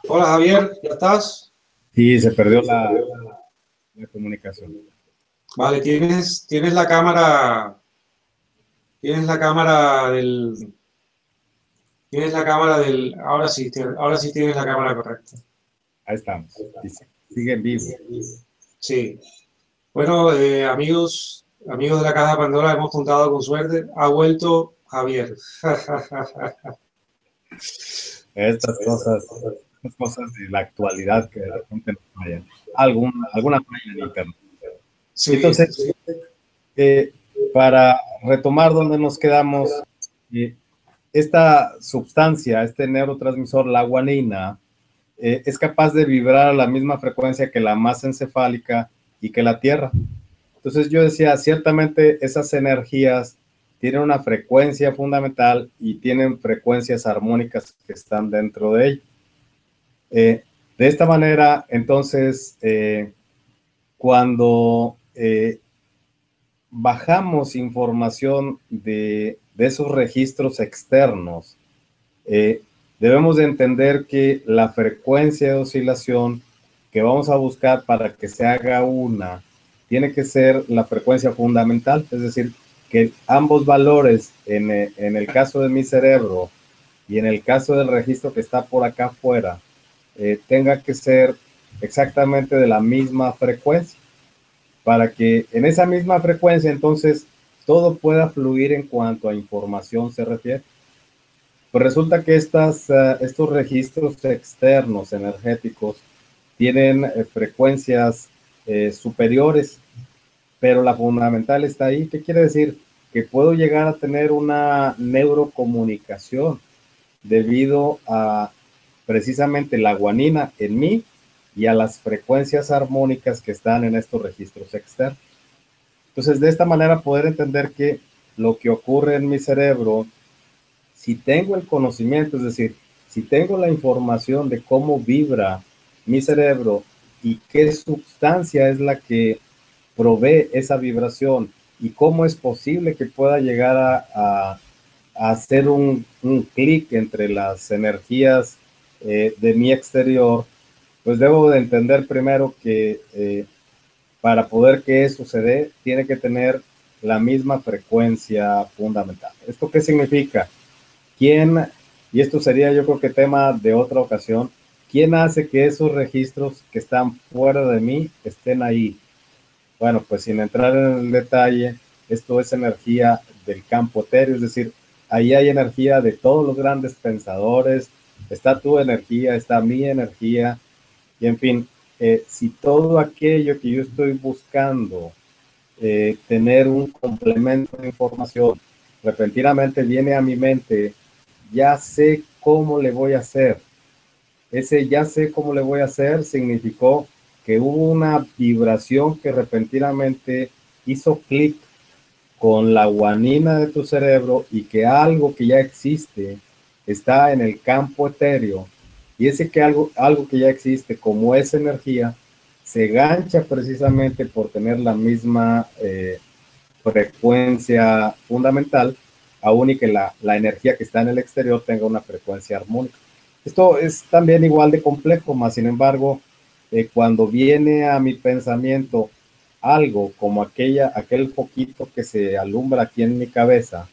Hola Javier, ¿ya estás? sí se perdió la comunicación. Vale, tienes la cámara. Tienes la cámara del. Ahora sí tienes la cámara correcta. Ahí estamos. Sigue en vivo. Sí. Bueno, amigos de la Caja de Pandora, hemos contado con suerte. Ha vuelto Javier. Estas cosas de la actualidad que de repente nos fallan. Alguna falla en internet. Sí, entonces, sí. para retomar donde nos quedamos, que esta sustancia, este neurotransmisor, la guanina, es capaz de vibrar a la misma frecuencia que la masa encefálica y que la Tierra. Entonces yo decía, ciertamente esas energías tienen una frecuencia fundamental y tienen frecuencias armónicas que están dentro de ella. De esta manera, entonces, cuando bajamos información de esos registros externos, debemos de entender que la frecuencia de oscilación que vamos a buscar para que se haga una, tiene que ser la frecuencia fundamental, es decir, que ambos valores, en el caso de mi cerebro y en el caso del registro que está por acá afuera, tenga que ser exactamente de la misma frecuencia, para que en esa misma frecuencia entonces todo pueda fluir en cuanto a información se refiere. Pues resulta que estos registros externos energéticos tienen frecuencias superiores, pero la fundamental está ahí. ¿Qué quiere decir? Que puedo llegar a tener una neurocomunicación debido a precisamente la guanina en mí y a las frecuencias armónicas que están en estos registros externos. Entonces, de esta manera poder entender que lo que ocurre en mi cerebro, si tengo el conocimiento, es decir, si tengo la información de cómo vibra mi cerebro y qué sustancia es la que provee esa vibración y cómo es posible que pueda llegar a hacer un clic entre las energías de mi exterior, pues debo de entender primero que para poder que eso se dé, tiene que tener la misma frecuencia fundamental. ¿Esto qué significa? ¿Quién, y esto sería yo creo que tema de otra ocasión, quién hace que esos registros que están fuera de mí estén ahí? Bueno, pues sin entrar en el detalle, esto es energía del campo etéreo, es decir, ahí hay energía de todos los grandes pensadores, está tu energía, está mi energía, y en fin, si todo aquello que yo estoy buscando, tener un complemento de información, repentinamente viene a mi mente, ya sé cómo le voy a hacer. Ese ya sé cómo le voy a hacer significó que hubo una vibración que repentinamente hizo clic con la guanina de tu cerebro y que algo que ya existe está en el campo etéreo, y ese que algo que ya existe como esa energía se gancha precisamente por tener la misma frecuencia fundamental, aún y que la energía que está en el exterior tenga una frecuencia armónica. Esto es también igual de complejo, más sin embargo, cuando viene a mi pensamiento algo como aquel foquito que se alumbra aquí en mi cabeza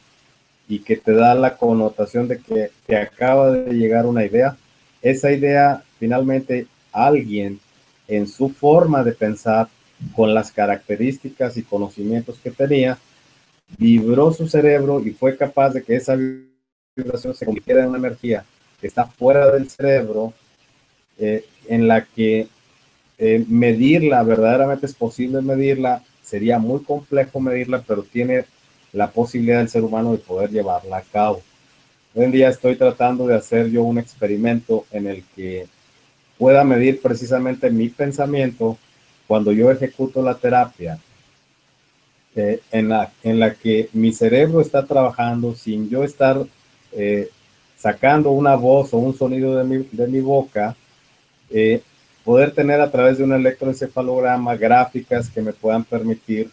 y que te da la connotación de que te acaba de llegar una idea, esa idea finalmente alguien en su forma de pensar, con las características y conocimientos que tenía, vibró su cerebro y fue capaz de que esa vibración se convirtiera en una energía que está fuera del cerebro, en la que medirla, verdaderamente es posible medirla, sería muy complejo medirla, pero tiene la posibilidad del ser humano de poder llevarla a cabo. Hoy en día estoy tratando de hacer yo un experimento en el que pueda medir precisamente mi pensamiento cuando yo ejecuto la terapia, en la que mi cerebro está trabajando sin yo estar sacando una voz o un sonido de mi boca, poder tener a través de un electroencefalograma gráficas que me puedan permitir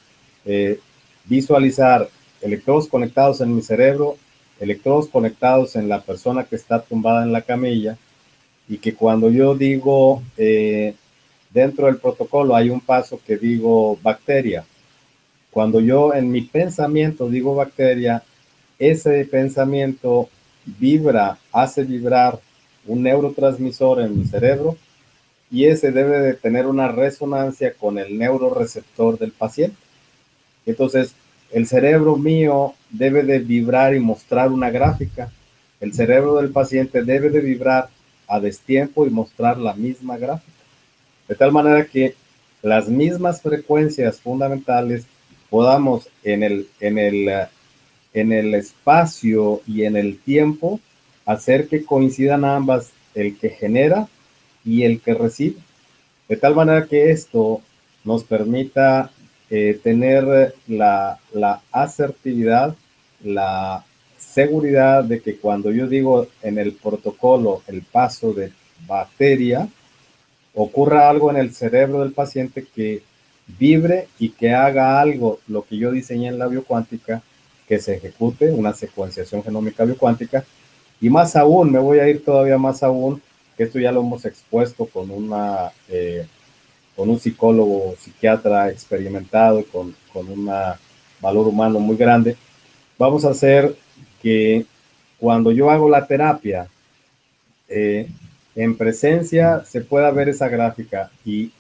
visualizar electrodos conectados en mi cerebro, electrodos conectados en la persona que está tumbada en la camilla, y que cuando yo digo, dentro del protocolo hay un paso que digo bacteria. Cuando yo en mi pensamiento digo bacteria, ese pensamiento hace vibrar un neurotransmisor en mi cerebro, y ese debe de tener una resonancia con el neuroreceptor del paciente. Entonces, el cerebro mío debe de vibrar y mostrar una gráfica. El cerebro del paciente debe de vibrar a destiempo y mostrar la misma gráfica. De tal manera que las mismas frecuencias fundamentales podamos en el en el espacio y en el tiempo, hacer que coincidan ambas, el que genera y el que recibe, de tal manera que esto nos permita tener la asertividad, la seguridad de que cuando yo digo en el protocolo el paso de bacteria, ocurra algo en el cerebro del paciente que vibre y que haga algo, lo que yo diseñé en la biocuántica, que se ejecute una secuenciación genómica biocuántica. Y más aún, me voy a ir todavía más aún, que esto ya lo hemos expuesto con un psicólogo, psiquiatra experimentado, con un valor humano muy grande. Vamos a hacer que cuando yo hago la terapia, en presencia se pueda ver esa gráfica y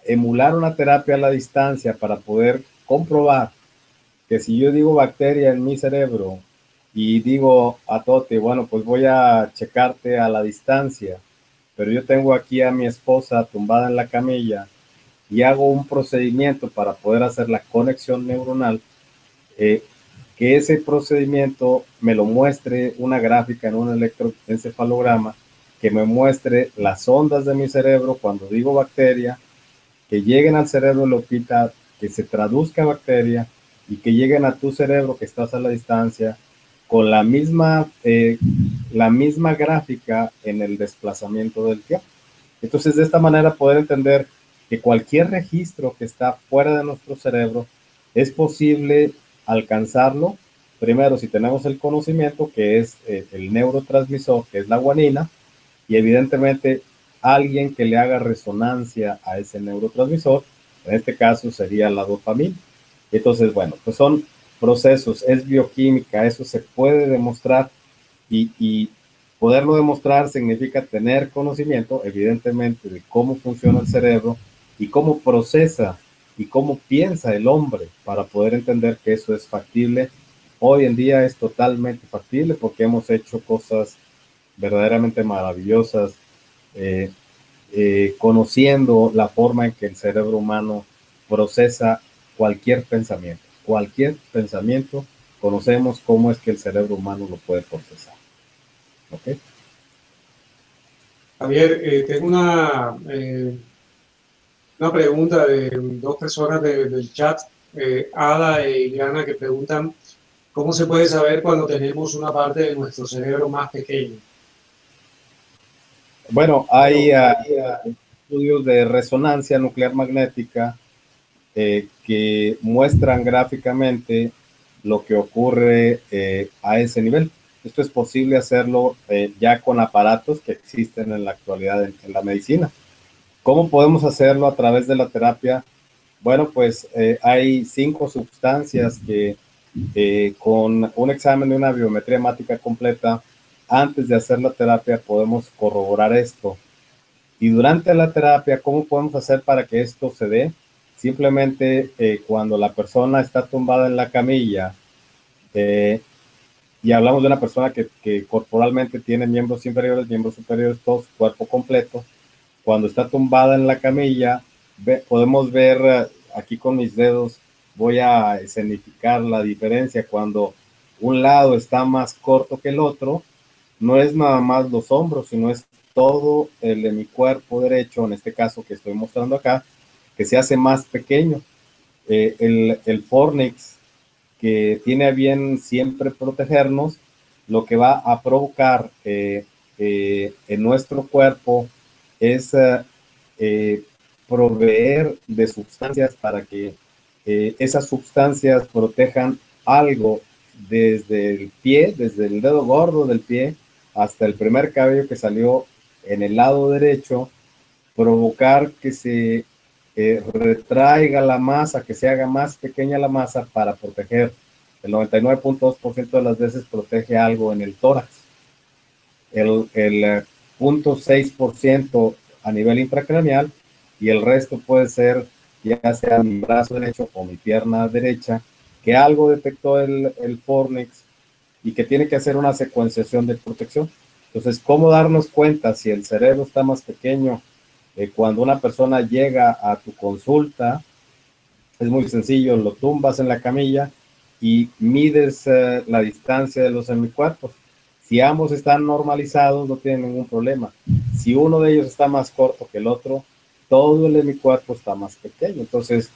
emular una terapia a la distancia para poder comprobar que si yo digo bacteria en mi cerebro y digo a Toti, bueno, pues voy a checarte a la distancia, pero yo tengo aquí a mi esposa tumbada en la camilla y hago un procedimiento para poder hacer la conexión neuronal, eh, que ese procedimiento me lo muestre una gráfica en un electroencefalograma, que me muestre las ondas de mi cerebro cuando digo bacteria, que lleguen al cerebro de Lupita, que se traduzca a bacteria y que lleguen a tu cerebro que estás a la distancia con la misma gráfica en el desplazamiento del tiempo. Entonces, de esta manera poder entender que cualquier registro que está fuera de nuestro cerebro es posible alcanzarlo, primero si tenemos el conocimiento, que es el neurotransmisor, que es la guanina, y evidentemente alguien que le haga resonancia a ese neurotransmisor, en este caso sería la dopamina. Entonces, bueno, pues son procesos, es bioquímica, eso se puede demostrar y poderlo demostrar significa tener conocimiento, evidentemente, de cómo funciona el cerebro y cómo procesa y cómo piensa el hombre para poder entender que eso es factible. Hoy en día es totalmente factible porque hemos hecho cosas verdaderamente maravillosas, eh, conociendo la forma en que el cerebro humano procesa cualquier pensamiento. Cualquier pensamiento, conocemos cómo es que el cerebro humano lo puede procesar. ¿Ok? Javier, tengo una pregunta de dos personas del chat, Ada e Iliana, que preguntan cómo se puede saber cuando tenemos una parte de nuestro cerebro más pequeña. Bueno, hay estudios de resonancia nuclear magnética que muestran gráficamente lo que ocurre a ese nivel. Esto es posible hacerlo ya con aparatos que existen en la actualidad en la medicina. ¿Cómo podemos hacerlo a través de la terapia? Bueno, pues hay 5 sustancias que con un examen de una biometría hemática completa, antes de hacer la terapia podemos corroborar esto. Y durante la terapia, ¿cómo podemos hacer para que esto se dé? Simplemente cuando la persona está tumbada en la camilla, y hablamos de una persona que corporalmente tiene miembros inferiores, miembros superiores, todo su cuerpo completo, cuando está tumbada en la camilla, podemos ver aquí con mis dedos, voy a escenificar la diferencia cuando un lado está más corto que el otro, no es nada más los hombros, sino es todo el de mi cuerpo derecho, en este caso que estoy mostrando acá, que se hace más pequeño. El fornix, que tiene a bien siempre protegernos, lo que va a provocar en nuestro cuerpo es proveer de sustancias para que esas sustancias protejan algo desde el pie, desde el dedo gordo del pie hasta el primer cabello que salió en el lado derecho, provocar que se retraiga la masa, que se haga más pequeña la masa para proteger. El 99.2% de las veces protege algo en el tórax. El 0.6% a nivel intracraneal y el resto puede ser ya sea mi brazo derecho o mi pierna derecha, que algo detectó el fornix y que tiene que hacer una secuenciación de protección. Entonces, ¿cómo darnos cuenta si el cerebro está más pequeño? Cuando una persona llega a tu consulta, es muy sencillo, lo tumbas en la camilla y mides la distancia de los hemicuerpos. Si ambos están normalizados, no tienen ningún problema. Si uno de ellos está más corto que el otro, todo el hemicuerpo está más pequeño. Entonces,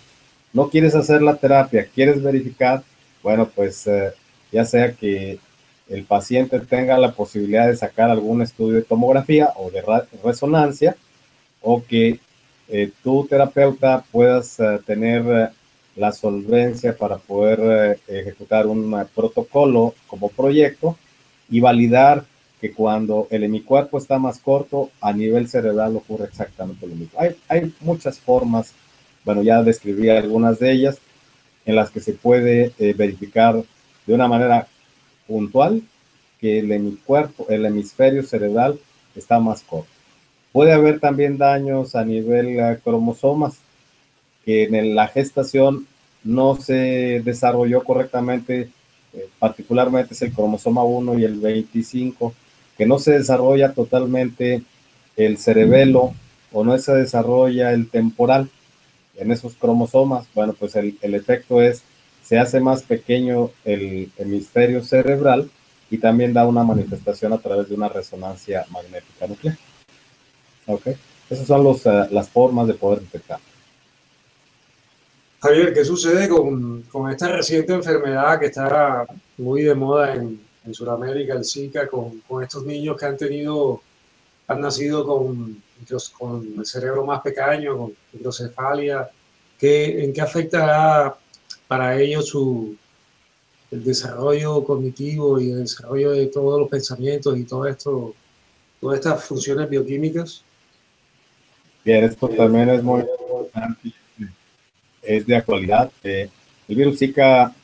no quieres hacer la terapia, quieres verificar, bueno, pues ya sea que el paciente tenga la posibilidad de sacar algún estudio de tomografía o de resonancia, o que tu terapeuta puedas tener la solvencia para poder ejecutar un protocolo como proyecto y validar que cuando el hemicuerpo está más corto, a nivel cerebral ocurre exactamente lo mismo. Hay muchas formas, bueno, ya describí algunas de ellas, en las que se puede verificar de una manera puntual que el hemicuerpo, el hemisferio cerebral está más corto. Puede haber también daños a nivel cromosomas, que en la gestación no se desarrolló correctamente, particularmente es el cromosoma 1 y el 25, que no se desarrolla totalmente el cerebelo o no se desarrolla el temporal en esos cromosomas. Bueno, pues el efecto es, se hace más pequeño el hemisferio cerebral y también da una manifestación a través de una resonancia magnética nuclear. Ok, esas son las formas de poder detectar. Javier, ¿qué sucede con esta reciente enfermedad que está muy de moda en Sudamérica, el Zika, con estos niños que han nacido con el cerebro más pequeño, con microcefalia? ¿En qué afectará para ellos el desarrollo cognitivo y el desarrollo de todos los pensamientos y todo esto, todas estas funciones bioquímicas? Bien, esto también es muy importante, es de actualidad. El virus Zika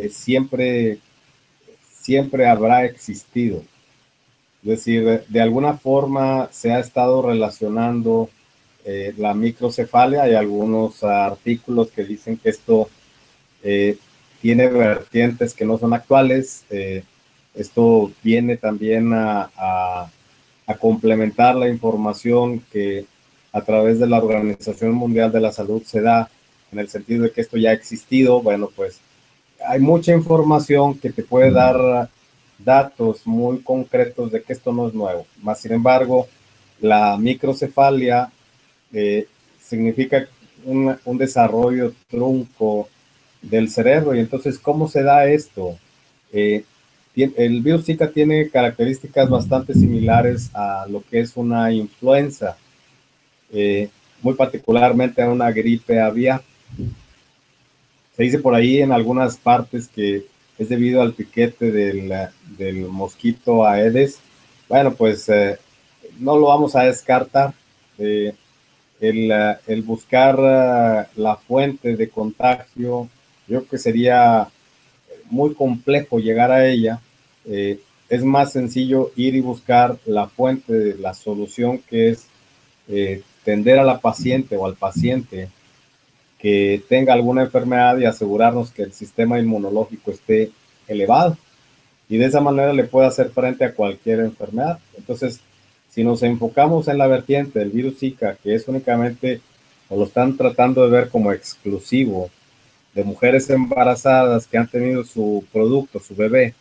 siempre, siempre habrá existido. Es decir, de alguna forma se ha estado relacionando la microcefalia. Hay algunos artículos que dicen que esto tiene vertientes que no son actuales. Esto viene también a complementar la información que a través de la Organización Mundial de la Salud se da, en el sentido de que esto ya ha existido. Bueno, pues hay mucha información que te puede dar datos muy concretos de que esto no es nuevo. Más sin embargo, la microcefalia significa un desarrollo trunco del cerebro. Y entonces, ¿cómo se da esto? El virus Zika tiene características bastante similares a lo que es una influenza, muy particularmente a una gripe aviar. Se dice por ahí en algunas partes que es debido al piquete del mosquito Aedes. Bueno, pues no lo vamos a descartar. El buscar la fuente de contagio, yo creo que sería muy complejo llegar a ella. Es más sencillo ir y buscar la fuente de la solución, que es tender a la paciente o al paciente que tenga alguna enfermedad y asegurarnos que el sistema inmunológico esté elevado y de esa manera le puede hacer frente a cualquier enfermedad. Entonces, si nos enfocamos en la vertiente del virus Zika, que es únicamente, o lo están tratando de ver como exclusivo de mujeres embarazadas que han tenido su producto, su bebé,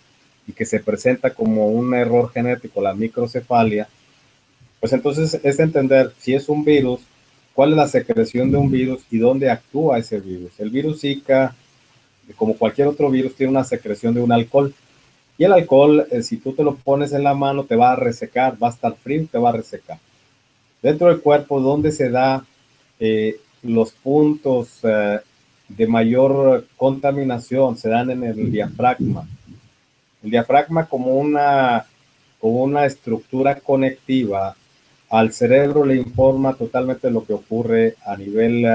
y que se presenta como un error genético, la microcefalia, pues entonces es entender si es un virus, cuál es la secreción de un virus y dónde actúa ese virus. El virus Zika, como cualquier otro virus, tiene una secreción de un alcohol. Y el alcohol, si tú te lo pones en la mano, te va a resecar, va a estar frío, te va a resecar. Dentro del cuerpo, ¿dónde se da los puntos de mayor contaminación? Se dan en el diafragma. El diafragma, como una estructura conectiva al cerebro, le informa totalmente lo que ocurre a nivel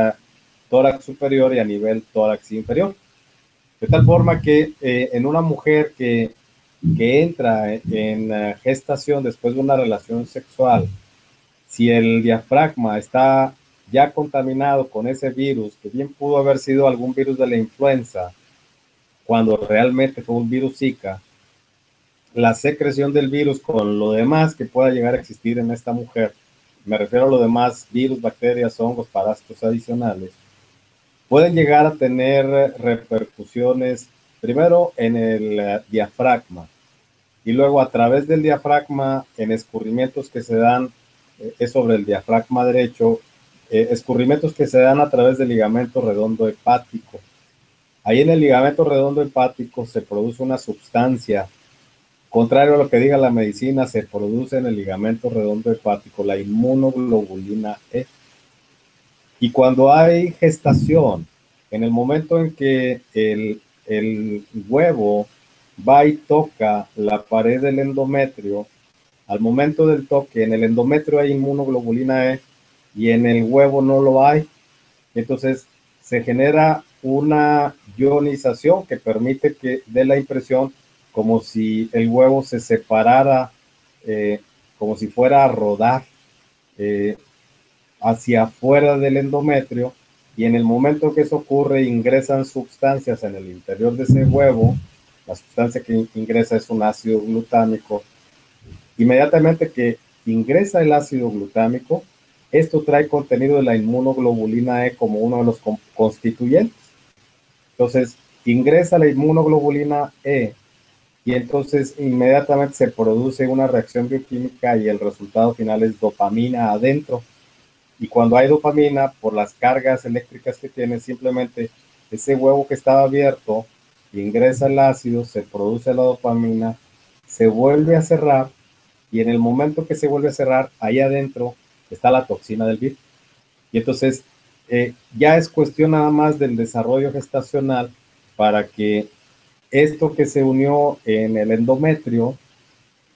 tórax superior y a nivel tórax inferior. De tal forma que en una mujer que entra en gestación después de una relación sexual, si el diafragma está ya contaminado con ese virus, que bien pudo haber sido algún virus de la influenza, cuando realmente fue un virus Zika, la secreción del virus con lo demás que pueda llegar a existir en esta mujer, me refiero a lo demás, virus, bacterias, hongos, parásitos adicionales, pueden llegar a tener repercusiones primero en el diafragma y luego a través del diafragma en escurrimientos que se dan, es sobre el diafragma derecho, escurrimientos que se dan a través del ligamento redondo hepático. Ahí en el ligamento redondo hepático se produce una sustancia, contrario a lo que diga la medicina, se produce en el ligamento redondo hepático la inmunoglobulina E. Y cuando hay gestación, en el momento en que el huevo va y toca la pared del endometrio, al momento del toque, en el endometrio hay inmunoglobulina E y en el huevo no lo hay. Entonces se genera una ionización que permite que dé la impresión como si el huevo se separara, como si fuera a rodar hacia afuera del endometrio, y en el momento que eso ocurre ingresan sustancias en el interior de ese huevo. La sustancia que ingresa es un ácido glutámico. Inmediatamente que ingresa el ácido glutámico, esto trae contenido de la inmunoglobulina E como uno de los constituyentes. Entonces, ingresa la inmunoglobulina E y entonces inmediatamente se produce una reacción bioquímica y el resultado final es dopamina adentro. Y cuando hay dopamina, por las cargas eléctricas que tiene, simplemente ese huevo que estaba abierto, ingresa el ácido, se produce la dopamina, se vuelve a cerrar, y en el momento que se vuelve a cerrar, ahí adentro está la toxina del virus. Y entonces ya es cuestión nada más del desarrollo gestacional para que esto que se unió en el endometrio,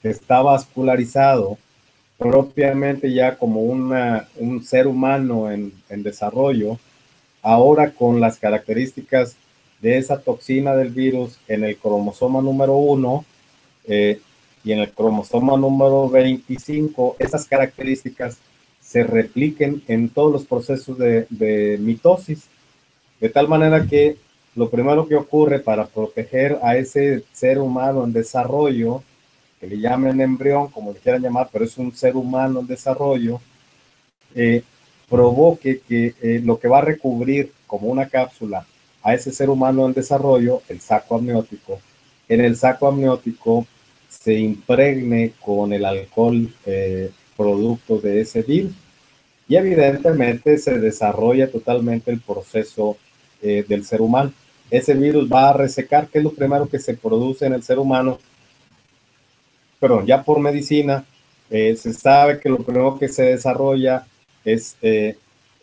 que está vascularizado, propiamente ya como un ser humano en desarrollo, ahora con las características de esa toxina del virus en el cromosoma número 1 y en el cromosoma número 25, esas características se repliquen en todos los procesos de mitosis, de tal manera que lo primero que ocurre para proteger a ese ser humano en desarrollo, que le llamen embrión, como le quieran llamar, pero es un ser humano en desarrollo, provoque que lo que va a recubrir como una cápsula a ese ser humano en desarrollo, el saco amniótico, en el saco amniótico se impregne con el alcohol producto de ese virus, y evidentemente se desarrolla totalmente el proceso del ser humano. Ese virus va a resecar, que es lo primero que se produce en el ser humano, pero ya por medicina se sabe que lo primero que se desarrolla es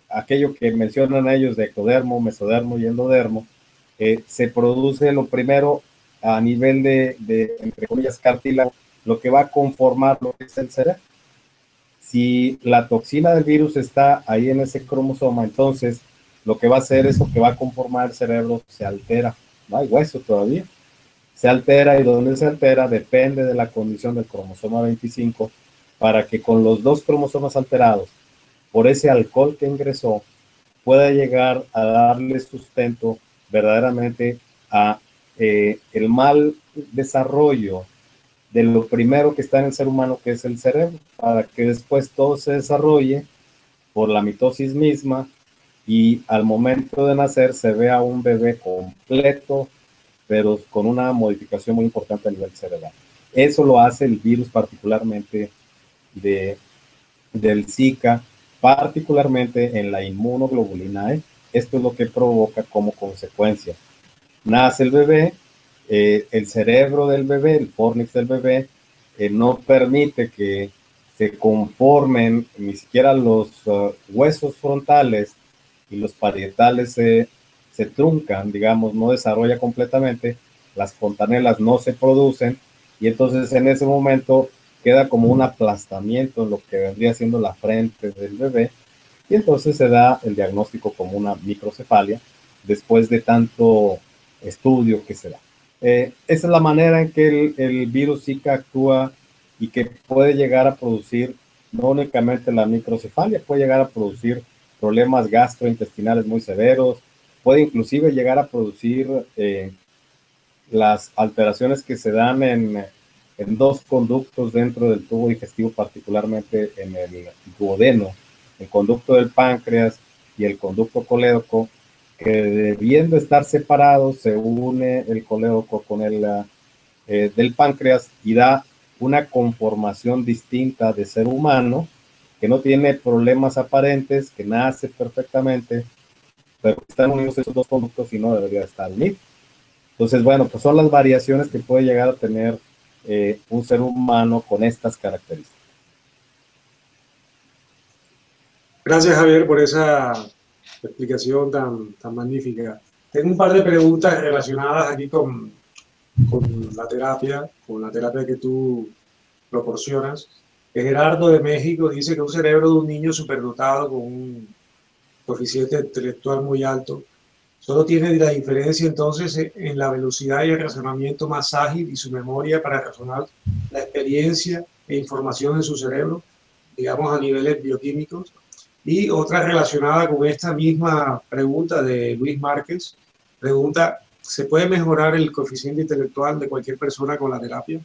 aquello que mencionan ellos de ectodermo, mesodermo y endodermo. Se produce lo primero a nivel de entre comillas, cartílago, lo que va a conformar lo que es el cerebro. Si la toxina del virus está ahí en ese cromosoma, entonces lo que va a hacer es lo que va a conformar el cerebro se altera. No hay hueso todavía. Se altera, y donde se altera depende de la condición del cromosoma 25 para que con los dos cromosomas alterados por ese alcohol que ingresó pueda llegar a darle sustento verdaderamente a el mal desarrollo de lo primero que está en el ser humano, que es el cerebro, para que después todo se desarrolle por la mitosis misma y al momento de nacer se vea un bebé completo, pero con una modificación muy importante a nivel cerebral. Eso lo hace el virus particularmente del Zika, particularmente en la inmunoglobulina E. Esto es lo que provoca como consecuencia. Nace el bebé, el cerebro del bebé, el fornix del bebé, no permite que se conformen ni siquiera los huesos frontales, y los parietales se truncan, digamos, no desarrolla completamente, las fontanelas no se producen, y entonces en ese momento queda como un aplastamiento en lo que vendría siendo la frente del bebé, y entonces se da el diagnóstico como una microcefalia después de tanto estudio que se da. Esa es la manera en que el virus Zika actúa y que puede llegar a producir no únicamente la microcefalia, puede llegar a producir problemas gastrointestinales muy severos, puede inclusive llegar a producir las alteraciones que se dan en dos conductos dentro del tubo digestivo, particularmente en el duodeno, el conducto del páncreas y el conducto colédoco, que debiendo estar separados se une el colédoco con el del páncreas y da una conformación distinta de ser humano, que no tiene problemas aparentes, que nace perfectamente, pero están unidos esos dos conductos y no debería estar unido. Entonces, bueno, pues son las variaciones que puede llegar a tener un ser humano con estas características. Gracias, Javier, por esa explicación tan magnífica. Tengo un par de preguntas relacionadas aquí con con la terapia que tú proporcionas. Gerardo de México dice que un cerebro de un niño superdotado con un coeficiente intelectual muy alto solo tiene la diferencia entonces en la velocidad y el razonamiento más ágil y su memoria para razonar la experiencia e información en su cerebro, digamos a niveles bioquímicos. Y otra relacionada con esta misma pregunta de Luis Márquez, pregunta, ¿se puede mejorar el coeficiente intelectual de cualquier persona con la terapia?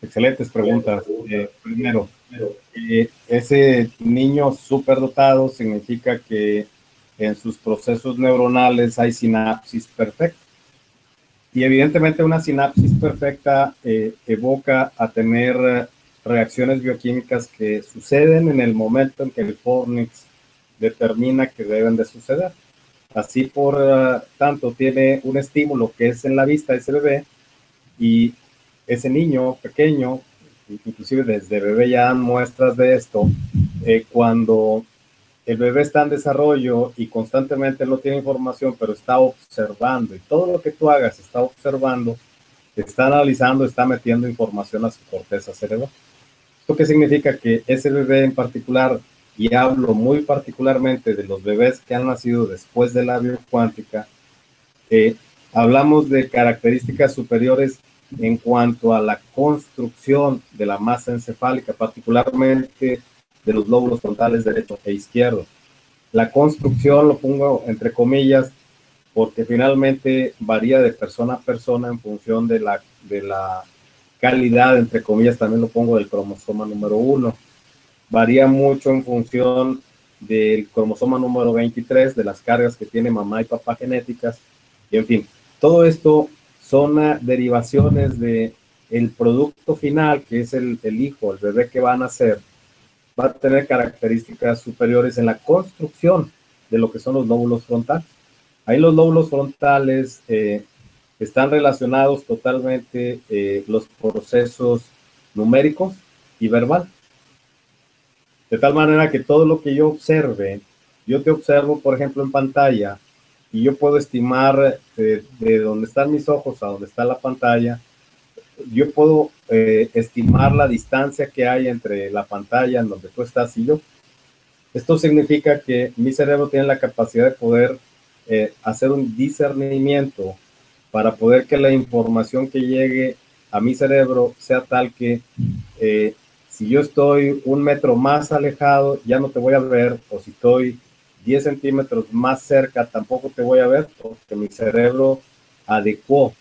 Excelentes preguntas. Primero, ese niño superdotado significa que en sus procesos neuronales hay sinapsis perfecta. Y evidentemente una sinapsis perfecta evoca a tener reacciones bioquímicas que suceden en el momento en que el fornix determina que deben de suceder. Así por tanto tiene un estímulo que es en la vista ese bebé y ese niño pequeño, inclusive desde bebé ya dan muestras de esto, cuando el bebé está en desarrollo y constantemente no tiene información, pero está observando y todo lo que tú hagas está observando, está analizando, está metiendo información a su corteza cerebral. ¿Esto qué significa? Que ese bebé en particular, y hablo muy particularmente de los bebés que han nacido después de la biocuántica, hablamos de características superiores en cuanto a la construcción de la masa encefálica, particularmente de los lóbulos frontales derecho e izquierdo. La construcción lo pongo entre comillas porque finalmente varía de persona a persona en función de la calidad, entre comillas, también lo pongo del cromosoma número 1. Varía mucho en función del cromosoma número 23, de las cargas que tiene mamá y papá genéticas, y en fin, todo esto son derivaciones de el producto final, que es el hijo, el bebé que va a nacer, va a tener características superiores en la construcción de lo que son los lóbulos frontales. Ahí los lóbulos frontales están relacionados totalmente los procesos numéricos y verbal. De tal manera que todo lo que yo observe, yo te observo, por ejemplo, en pantalla, y yo puedo estimar de dónde están mis ojos a dónde está la pantalla. Yo puedo estimar la distancia que hay entre la pantalla en donde tú estás y yo. Esto significa que mi cerebro tiene la capacidad de poder hacer un discernimiento para poder que la información que llegue a mi cerebro sea tal que si yo estoy 1 metro más alejado, ya no te voy a ver, o si estoy 10 centímetros más cerca, tampoco te voy a ver, porque mi cerebro adecuó.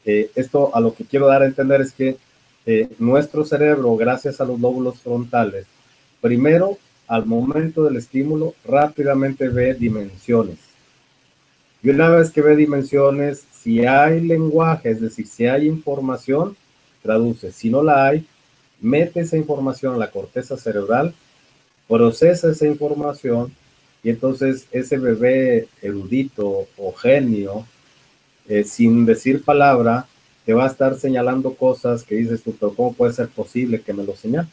Esto a lo que quiero dar a entender es que nuestro cerebro, gracias a los lóbulos frontales, primero, al momento del estímulo, rápidamente ve dimensiones. Y una vez que ve dimensiones, si hay lenguaje, es decir, si hay información, traduce. Si no la hay, mete esa información a la corteza cerebral, procesa esa información y entonces ese bebé erudito o genio, sin decir palabra, te va a estar señalando cosas que dices tú, pero ¿cómo puede ser posible que me lo señale?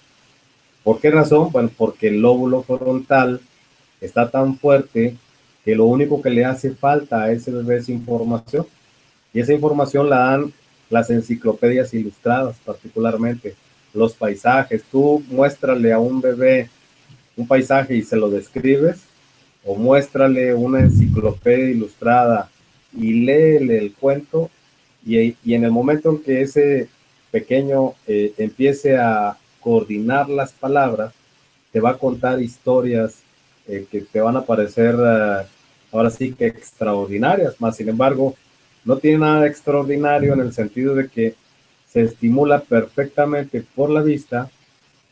¿Por qué razón? Bueno, porque el lóbulo frontal está tan fuerte que lo único que le hace falta a ese bebé es información. Y esa información la dan las enciclopedias ilustradas, particularmente los paisajes. Tú muéstrale a un bebé un paisaje y se lo describes, o muéstrale una enciclopedia ilustrada y léele el cuento, y en el momento en que ese pequeño empiece a coordinar las palabras, te va a contar historias que te van a parecer ahora sí que extraordinarias, más sin embargo, no tiene nada de extraordinario en el sentido de que se estimula perfectamente por la vista,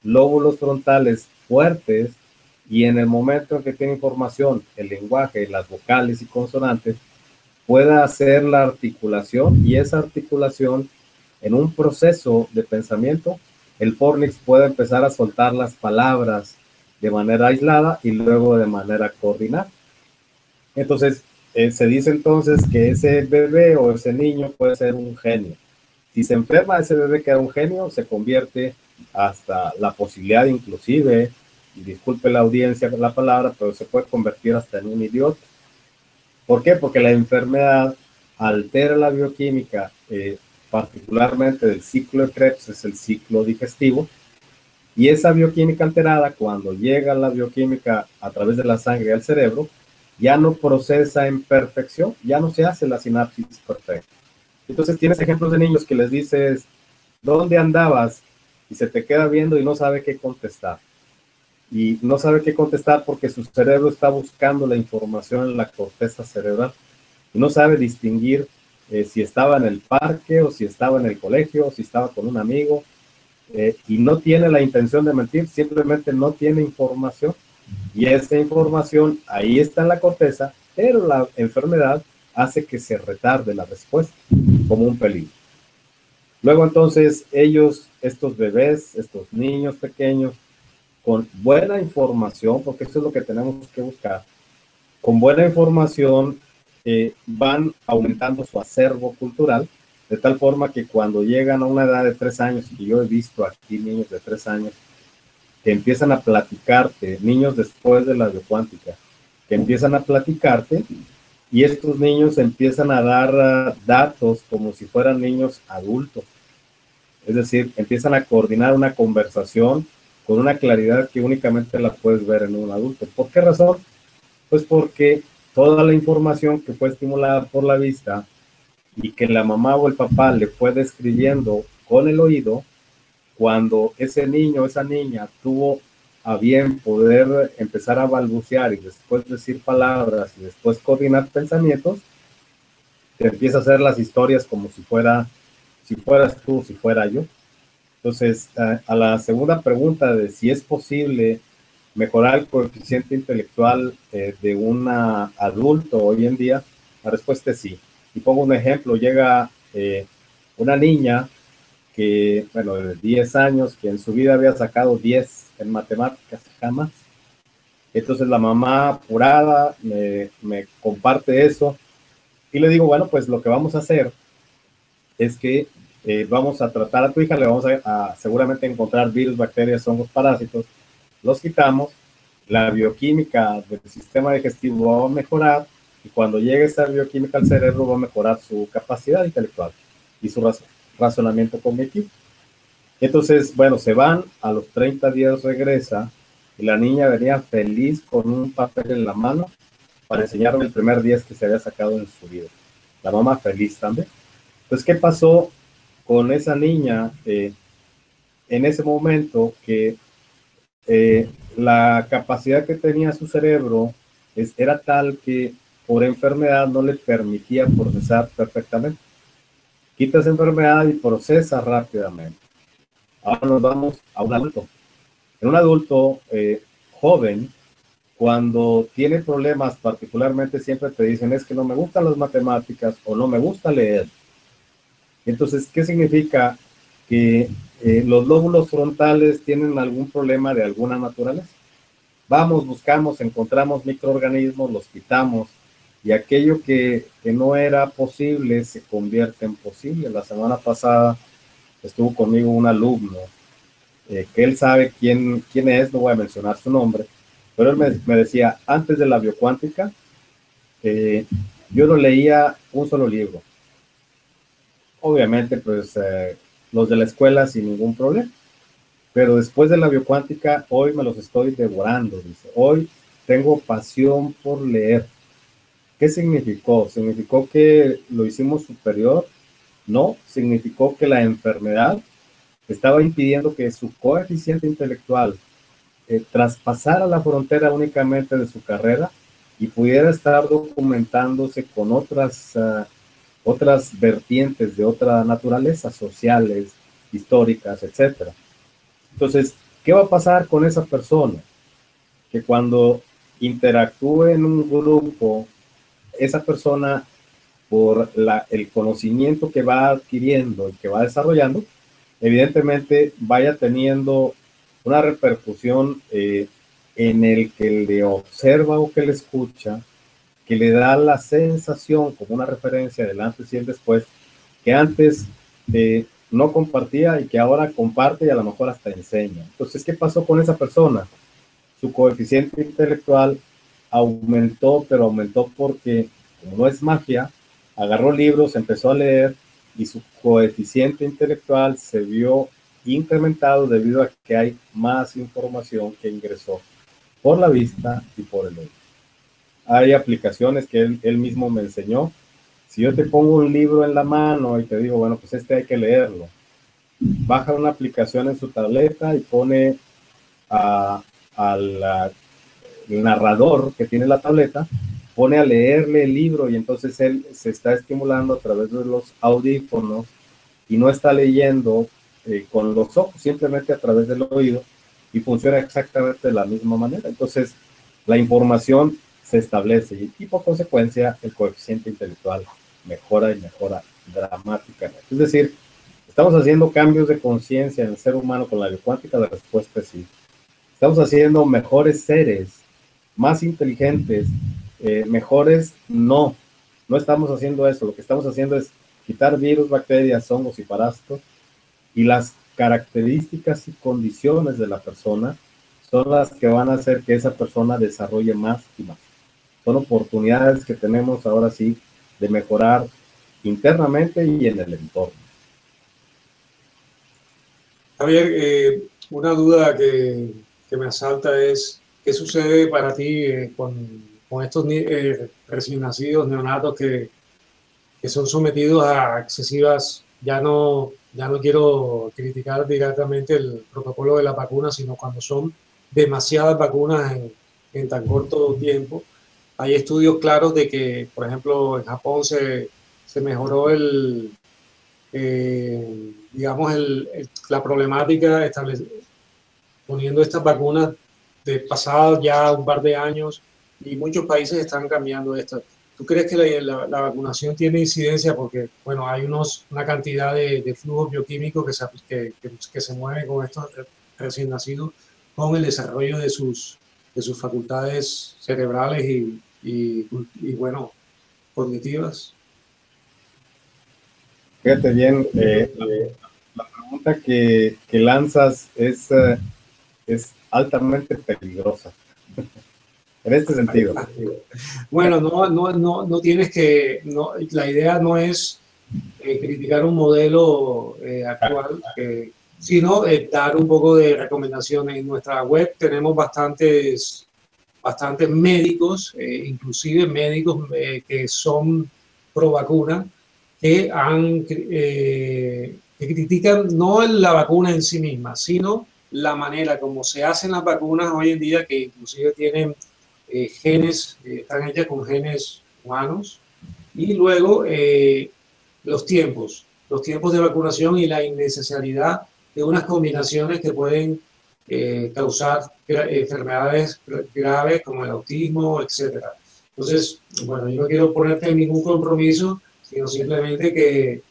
lóbulos frontales fuertes y en el momento en que tiene información, el lenguaje, las vocales y consonantes, pueda hacer la articulación, y esa articulación en un proceso de pensamiento, el fornix puede empezar a soltar las palabras de manera aislada y luego de manera coordinada. Entonces, se dice entonces que ese bebé o ese niño puede ser un genio. Si se enferma ese bebé que era un genio, se convierte hasta la posibilidad inclusive, y disculpe la audiencia la palabra, pero se puede convertir hasta en un idiota. ¿Por qué? Porque la enfermedad altera la bioquímica, particularmente del ciclo de Krebs, es el ciclo digestivo, y esa bioquímica alterada, cuando llega la bioquímica a través de la sangre al cerebro, ya no procesa en perfección, ya no se hace la sinapsis perfecta. Entonces tienes ejemplos de niños que les dices, ¿dónde andabas? Y se te queda viendo y no sabe qué contestar. Y no sabe qué contestar porque su cerebro está buscando la información en la corteza cerebral. Y no sabe distinguir si estaba en el parque o si estaba en el colegio o si estaba con un amigo. Y no tiene la intención de mentir, simplemente no tiene información. Y esa información ahí está en la corteza, pero la enfermedad hace que se retarde la respuesta como un peligro. Luego entonces ellos, estos bebés, estos niños pequeños, con buena información, porque eso es lo que tenemos que buscar, con buena información van aumentando su acervo cultural, de tal forma que cuando llegan a una edad de 3 años, y yo he visto aquí niños de 3 años, que empiezan a platicarte, niños después de la biocuántica, que empiezan a platicarte, y estos niños empiezan a dar datos como si fueran niños adultos. Es decir, empiezan a coordinar una conversación con una claridad que únicamente la puedes ver en un adulto. ¿Por qué razón? Pues porque toda la información que fue estimulada por la vista y que la mamá o el papá le fue describiendo con el oído, cuando ese niño o esa niña tuvo a bien poder empezar a balbucear y después decir palabras y después coordinar pensamientos, te empieza a hacer las historias como si fueras tú, si fuera yo. Entonces, a la segunda pregunta de si es posible mejorar el coeficiente intelectual de un adulto hoy en día, la respuesta es sí. Y pongo un ejemplo, llega una niña que, bueno, de 10 años, que en su vida había sacado 10 en matemáticas, jamás. Entonces la mamá apurada me comparte eso y le digo, bueno, pues lo que vamos a hacer es que vamos a tratar a tu hija, le vamos a seguramente encontrar virus, bacterias, hongos, parásitos, los quitamos, la bioquímica del sistema digestivo va a mejorar y cuando llegue esa bioquímica al cerebro va a mejorar su capacidad intelectual y su razonamiento cognitivo. Entonces, bueno, se van, a los 30 días regresa y la niña venía feliz con un papel en la mano para enseñarme el primer 10 que se había sacado en su vida. La mamá feliz también. Entonces, ¿qué pasó con esa niña en ese momento? Que la capacidad que tenía su cerebro era tal que por enfermedad no le permitía procesar perfectamente. Quita esa enfermedad y procesa rápidamente. Ahora nos vamos a un adulto. En un adulto joven, cuando tiene problemas, particularmente siempre te dicen es que no me gustan las matemáticas o no me gusta leer. Entonces, ¿qué significa? Que los lóbulos frontales tienen algún problema de alguna naturaleza. Vamos, buscamos, encontramos microorganismos, los quitamos y aquello que no era posible se convierte en posible. La semana pasada estuvo conmigo un alumno que él sabe quién es, no voy a mencionar su nombre, pero él me decía, antes de la biocuántica, yo no leía un solo libro. Obviamente, pues los de la escuela sin ningún problema. Pero después de la biocuántica, hoy me los estoy devorando, dice. Hoy tengo pasión por leer. ¿Qué significó? ¿Significó que lo hicimos superior? No, significó que la enfermedad estaba impidiendo que su coeficiente intelectual traspasara la frontera únicamente de su carrera y pudiera estar documentándose con otras vertientes de otra naturaleza, sociales, históricas, etcétera. Entonces, ¿qué va a pasar con esa persona? que cuando interactúe en un grupo, esa persona, por el conocimiento que va adquiriendo y que va desarrollando, evidentemente vaya teniendo una repercusión en el que le observa o que le escucha, que le da la sensación como una referencia del antes y el después, que antes no compartía y que ahora comparte y a lo mejor hasta enseña. Entonces, ¿qué pasó con esa persona? Su coeficiente intelectual aumentó, pero aumentó porque, como no es magia, agarró libros, empezó a leer y su coeficiente intelectual se vio incrementado debido a que hay más información que ingresó por la vista y por el oído. Hay aplicaciones que él mismo me enseñó. Si yo te pongo un libro en la mano y te digo, bueno, pues este hay que leerlo, baja una aplicación en su tableta y pone al narrador que tiene la tableta, pone a leerle el libro y entonces él se está estimulando a través de los audífonos y no está leyendo con los ojos, simplemente a través del oído, y funciona exactamente de la misma manera. Entonces la información se establece y por consecuencia el coeficiente intelectual mejora y mejora dramáticamente. Es decir, estamos haciendo cambios de conciencia en el ser humano con la biocuántica. La respuesta es sí. Estamos haciendo mejores seres, más inteligentes, mejores. No estamos haciendo eso. Lo que estamos haciendo es quitar virus, bacterias, hongos y parásitos, y las características y condiciones de la persona son las que van a hacer que esa persona desarrolle más y más. Son oportunidades que tenemos ahora sí de mejorar internamente y en el entorno. Javier, una duda que me asalta es, ¿qué sucede para ti con estos recién nacidos neonatos que son sometidos a excesivas, ya no quiero criticar directamente el protocolo de la vacuna, sino cuando son demasiadas vacunas en tan corto tiempo? Hay estudios claros de que, por ejemplo, en Japón se mejoró digamos, la problemática poniendo estas vacunas de pasados ya un par de años, y muchos países están cambiando esto. ¿Tú crees que la vacunación tiene incidencia? Porque, bueno, hay una cantidad de flujos bioquímicos que se mueven con estos recién nacidos, con el desarrollo de sus facultades cerebrales bueno, cognitivas. Fíjate bien, la pregunta que lanzas es altamente peligrosa en este sentido. Bueno, no tienes que, la idea no es criticar un modelo actual, sino dar un poco de recomendaciones. En nuestra web tenemos bastantes médicos, inclusive médicos que son pro vacuna, que critican no la vacuna en sí misma, sino la manera como se hacen las vacunas hoy en día, que inclusive tienen genes, están hechas con genes humanos, y luego los tiempos de vacunación y la innecesidad de unas combinaciones que pueden causar enfermedades graves como el autismo, etcétera. Entonces, bueno, yo no quiero ponerte en ningún compromiso, sino simplemente que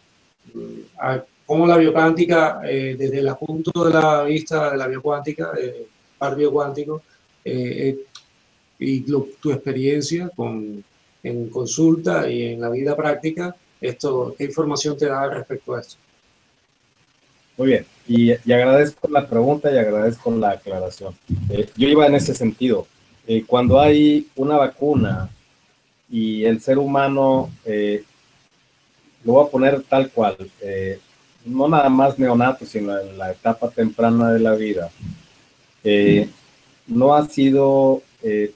como la biocuántica, desde el punto de la vista de la biocuántica, par biocuántico, y tu experiencia en consulta y en la vida práctica, ¿qué información te da respecto a esto? Muy bien, y agradezco la pregunta y agradezco la aclaración. Yo iba en ese sentido. Cuando hay una vacuna y el ser humano, lo voy a poner tal cual, no nada más neonato, sino en la etapa temprana de la vida, no ha sido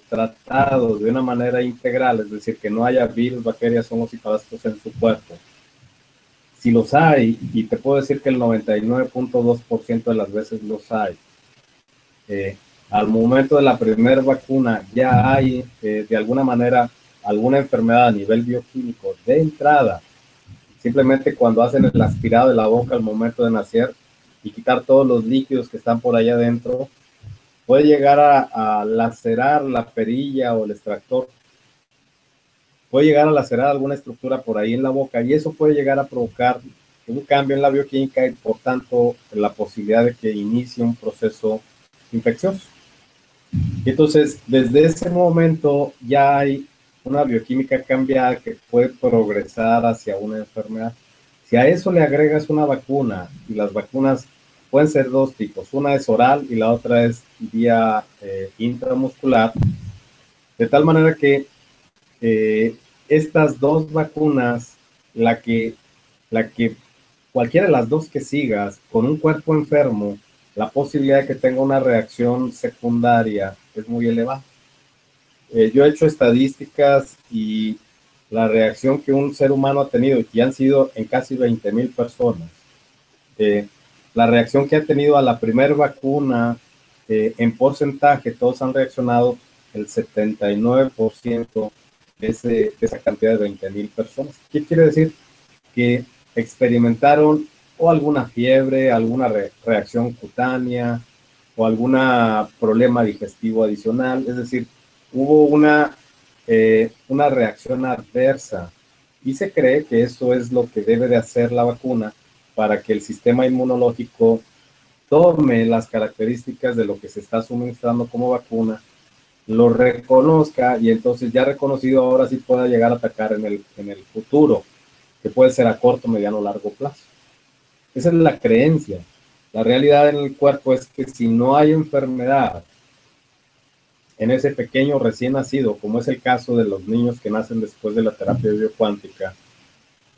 tratado de una manera integral, es decir, que no haya virus, bacterias, hongos y parásitos en su cuerpo. Si los hay, y te puedo decir que el 99.2% de las veces los hay, al momento de la primera vacuna ya hay de alguna manera alguna enfermedad a nivel bioquímico de entrada. Simplemente cuando hacen el aspirado de la boca al momento de nacer y quitar todos los líquidos que están por allá adentro, puede llegar a lacerar la perilla o el extractor, puede llegar a lacerar alguna estructura por ahí en la boca y eso puede llegar a provocar un cambio en la bioquímica y por tanto la posibilidad de que inicie un proceso infeccioso. Entonces, desde ese momento ya hay una bioquímica cambiada que puede progresar hacia una enfermedad. Si a eso le agregas una vacuna, y las vacunas pueden ser dos tipos, una es oral y la otra es vía intramuscular, de tal manera que estas dos vacunas, la que cualquiera de las dos que sigas con un cuerpo enfermo, la posibilidad de que tenga una reacción secundaria es muy elevada. Yo he hecho estadísticas y la reacción que un ser humano ha tenido, y han sido en casi 20,000 personas, la reacción que ha tenido a la primera vacuna, en porcentaje, todos han reaccionado el 79% de esa cantidad de 20,000 personas. ¿Qué quiere decir? Que experimentaron o alguna fiebre, alguna reacción cutánea o algún problema digestivo adicional, es decir, hubo una reacción adversa y se cree que eso es lo que debe de hacer la vacuna para que el sistema inmunológico tome las características de lo que se está suministrando como vacuna, lo reconozca y entonces ya reconocido ahora sí pueda llegar a atacar en el futuro, que puede ser a corto, mediano o largo plazo. Esa es la creencia. La realidad en el cuerpo es que si no hay enfermedad en ese pequeño recién nacido, como es el caso de los niños que nacen después de la terapia biocuántica,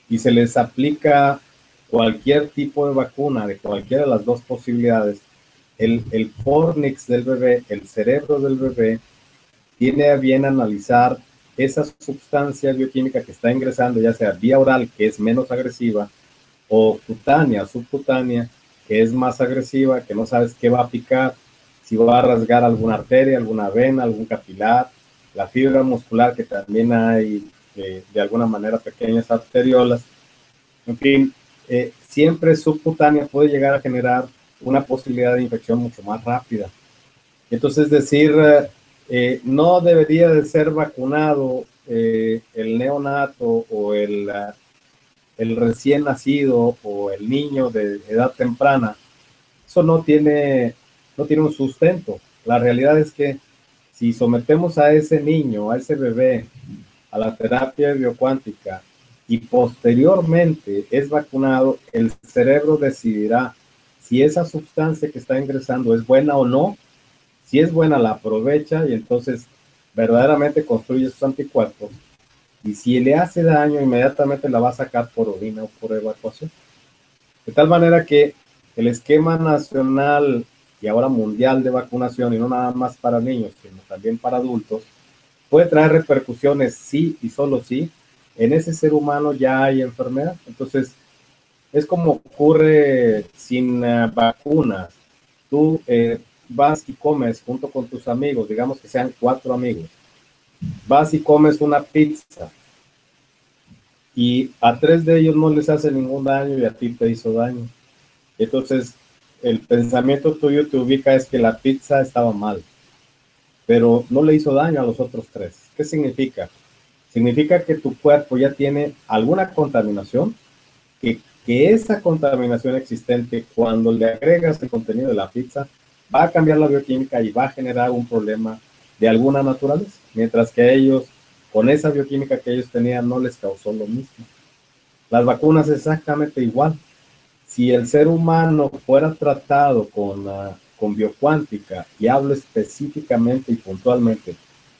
y se les aplica cualquier tipo de vacuna de cualquiera de las dos posibilidades, el fornix del bebé, el cerebro del bebé, tiene a bien analizar esa sustancia bioquímica que está ingresando, ya sea vía oral, que es menos agresiva, o cutánea, subcutánea, que es más agresiva, que no sabes qué va a picar, si va a rasgar alguna arteria, alguna vena, algún capilar, la fibra muscular, que también hay de alguna manera pequeñas arteriolas. En fin, siempre subcutánea puede llegar a generar una posibilidad de infección mucho más rápida. Entonces, es decir, no debería de ser vacunado el neonato o el recién nacido o el niño de edad temprana. Eso no tiene un sustento. La realidad es que si sometemos a ese niño, a ese bebé, a la terapia biocuántica y posteriormente es vacunado, el cerebro decidirá si esa sustancia que está ingresando es buena o no. Si es buena, la aprovecha y entonces verdaderamente construye sus anticuerpos. Y si le hace daño, inmediatamente la va a sacar por orina o por evacuación. De tal manera que el esquema nacional y ahora mundial de vacunación, y no nada más para niños, sino también para adultos, puede traer repercusiones sí y solo sí. En ese ser humano ya hay enfermedad. Entonces, es como ocurre sin vacunas. Tú vas y comes junto con tus amigos, digamos que sean 4 amigos, vas y comes una pizza y a 3 de ellos no les hace ningún daño y a ti te hizo daño. Entonces, el pensamiento tuyo te ubica es que la pizza estaba mal, pero no le hizo daño a los otros 3. ¿Qué significa? Significa que tu cuerpo ya tiene alguna contaminación, que esa contaminación existente, cuando le agregas el contenido de la pizza, va a cambiar la bioquímica y va a generar un problema de alguna naturaleza, mientras que a ellos, con esa bioquímica que ellos tenían, no les causó lo mismo. Las vacunas exactamente igual. Si el ser humano fuera tratado con biocuántica, y hablo específicamente y puntualmente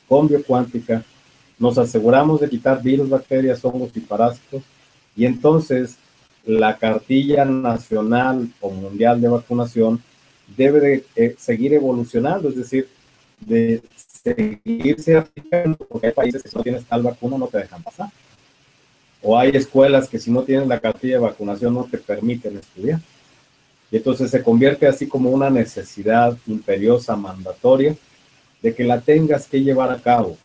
con biocuántica, nos aseguramos de quitar virus, bacterias, hongos y parásitos, y entonces la cartilla nacional o mundial de vacunación debe de seguir evolucionando, es decir, de seguirse aplicando, porque hay países que si no tienes tal vacuna no te dejan pasar. O hay escuelas que si no tienes la cartilla de vacunación no te permiten estudiar. Y entonces se convierte así como una necesidad imperiosa, mandatoria, de que la tengas que llevar a cabo.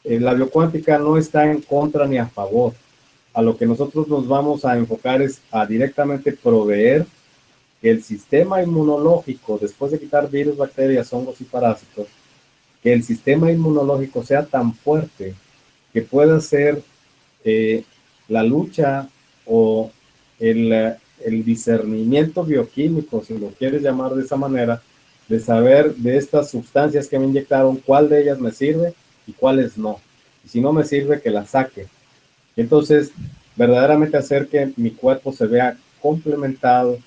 La biocuántica no está en contra ni a favor. A lo que nosotros nos vamos a enfocar es a directamente proveer que el sistema inmunológico, después de quitar virus, bacterias, hongos y parásitos, que el sistema inmunológico sea tan fuerte que pueda ser la lucha o el discernimiento bioquímico, si lo quieres llamar de esa manera, de saber de estas sustancias que me inyectaron, cuál de ellas me sirve y cuáles no. Y si no me sirve, que la saque. Y entonces, verdaderamente hacer que mi cuerpo se vea complementado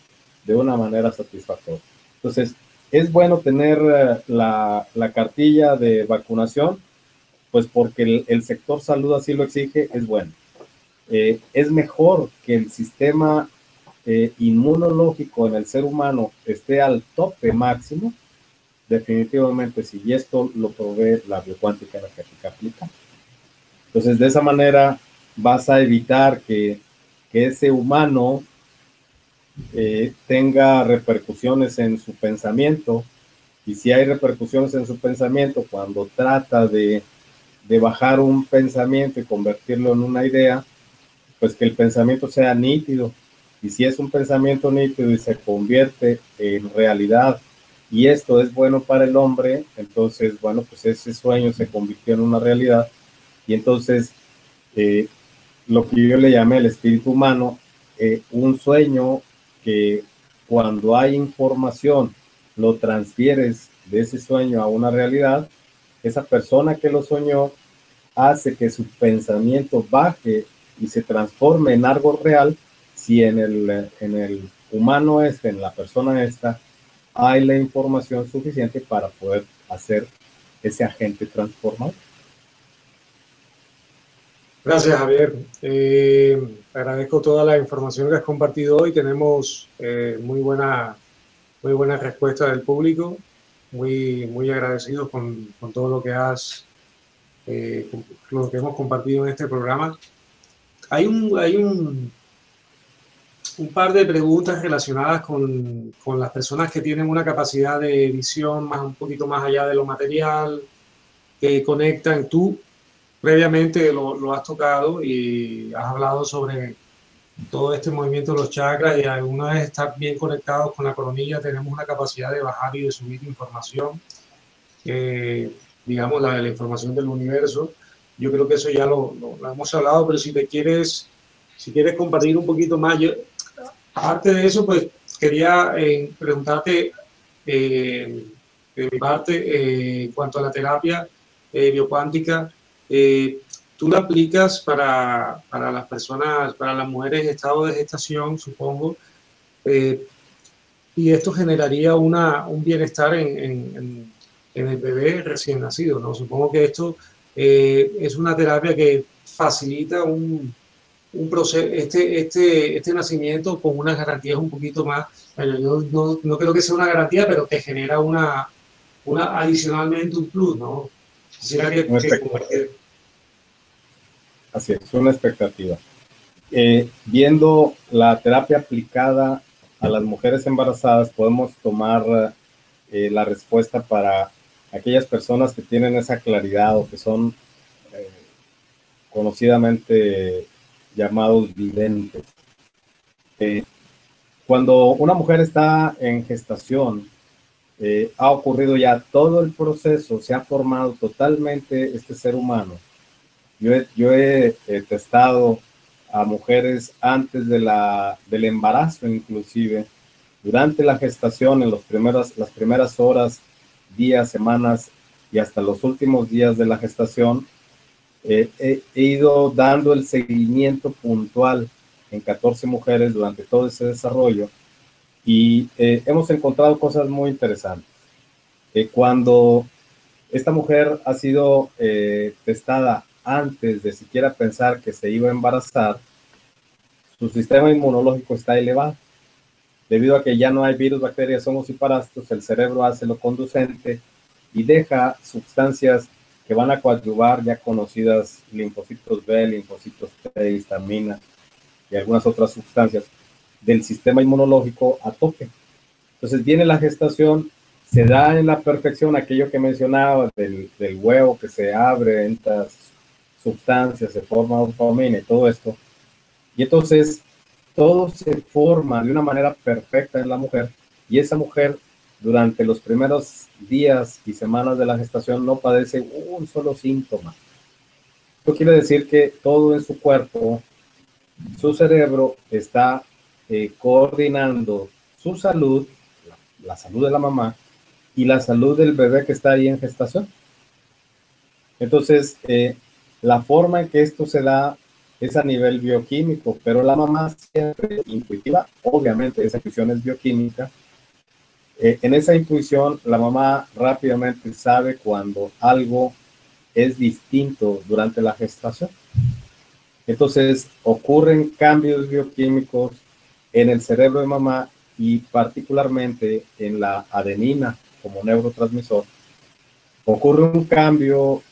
de una manera satisfactoria. Entonces, es bueno tener la cartilla de vacunación, pues porque el sector salud así lo exige, es bueno. Es mejor que el sistema inmunológico en el ser humano esté al tope máximo, definitivamente sí, y esto lo provee la biocuántica energética aplicada. Entonces, de esa manera vas a evitar que ese humano tenga repercusiones en su pensamiento, y si hay repercusiones en su pensamiento, cuando trata de bajar un pensamiento y convertirlo en una idea, pues que el pensamiento sea nítido, y si es un pensamiento nítido y se convierte en realidad, y esto es bueno para el hombre, entonces, bueno, pues ese sueño se convirtió en una realidad, y entonces lo que yo le llamé el espíritu humano, un sueño que cuando hay información lo transfieres de ese sueño a una realidad, esa persona que lo soñó hace que su pensamiento baje y se transforme en algo real si en el humano en la persona hay la información suficiente para poder hacer ese agente transformador. Gracias, Javier. Agradezco toda la información que has compartido hoy. Tenemos muy buena respuesta del público. Muy agradecidos con todo lo que lo que hemos compartido en este programa. Hay un par de preguntas relacionadas con las personas que tienen una capacidad de visión un poquito más allá de lo material, que conectan. Tú previamente lo has tocado y has hablado sobre todo este movimiento de los chakras, y alguna vez estar bien conectados con la coronilla, tenemos una capacidad de bajar y de subir información, digamos la información del universo. Yo creo que eso ya lo hemos hablado, pero si quieres compartir un poquito más, aparte de eso, pues quería preguntarte de mi parte, en cuanto a la terapia biocuántica, tú la aplicas para las personas, para las mujeres en estado de gestación, supongo, y esto generaría un bienestar en el bebé recién nacido, ¿no? Supongo que esto es una terapia que facilita un proceso, este nacimiento con unas garantías un poquito más. Yo no creo que sea una garantía, pero te genera adicionalmente un plus, ¿no? Quisiera que Así es, una expectativa. Viendo la terapia aplicada a las mujeres embarazadas, podemos tomar la respuesta para aquellas personas que tienen esa claridad o que son conocidamente llamados videntes. Cuando una mujer está en gestación, ha ocurrido ya todo el proceso, se ha formado totalmente este ser humano. Yo he testado a mujeres antes del embarazo, inclusive durante la gestación, en las primeras horas, días, semanas y hasta los últimos días de la gestación. He ido dando el seguimiento puntual en 14 mujeres durante todo ese desarrollo, y hemos encontrado cosas muy interesantes. Cuando esta mujer ha sido testada antes de siquiera pensar que se iba a embarazar, su sistema inmunológico está elevado. Debido a que ya no hay virus, bacterias, hongos y parásitos, el cerebro hace lo conducente y deja sustancias que van a coadyuvar ya conocidas, linfocitos B, linfocitos T, histamina y algunas otras sustancias del sistema inmunológico a tope. Entonces viene la gestación, se da en la perfección aquello que mencionaba del huevo que se abre, entras sustancias, se forma dopamina y todo esto. Y entonces todo se forma de una manera perfecta en la mujer, y esa mujer durante los primeros días y semanas de la gestación no padece un solo síntoma. Esto quiere decir que todo en su cuerpo, su cerebro está coordinando su salud, la salud de la mamá y la salud del bebé que está ahí en gestación. Entonces, la forma en que esto se da es a nivel bioquímico, pero la mamá siempre intuitiva, obviamente esa intuición es bioquímica. En esa intuición, la mamá rápidamente sabe cuando algo es distinto durante la gestación. Entonces, ocurren cambios bioquímicos en el cerebro de mamá y particularmente en la adenina como neurotransmisor. Ocurre un cambio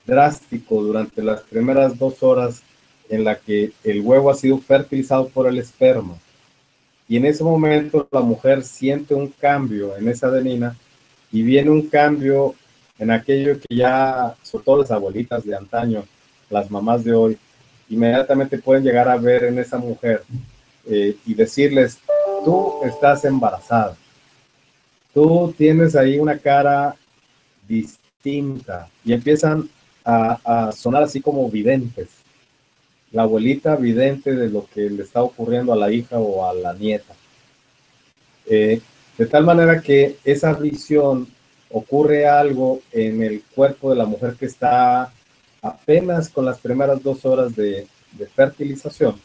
drástico durante las primeras 2 horas en la que el huevo ha sido fertilizado por el esperma. Y en ese momento la mujer siente un cambio en esa adenina y viene un cambio en aquello que ya, sobre todo las abuelitas de antaño, las mamás de hoy, inmediatamente pueden llegar a ver en esa mujer y decirles, tú estás embarazada, tú tienes ahí una cara distinta, y empiezan a sonar así como videntes. La abuelita vidente de lo que le está ocurriendo a la hija o a la nieta. De tal manera que esa visión, ocurre algo en el cuerpo de la mujer que está apenas con las primeras 2 horas de fertilización.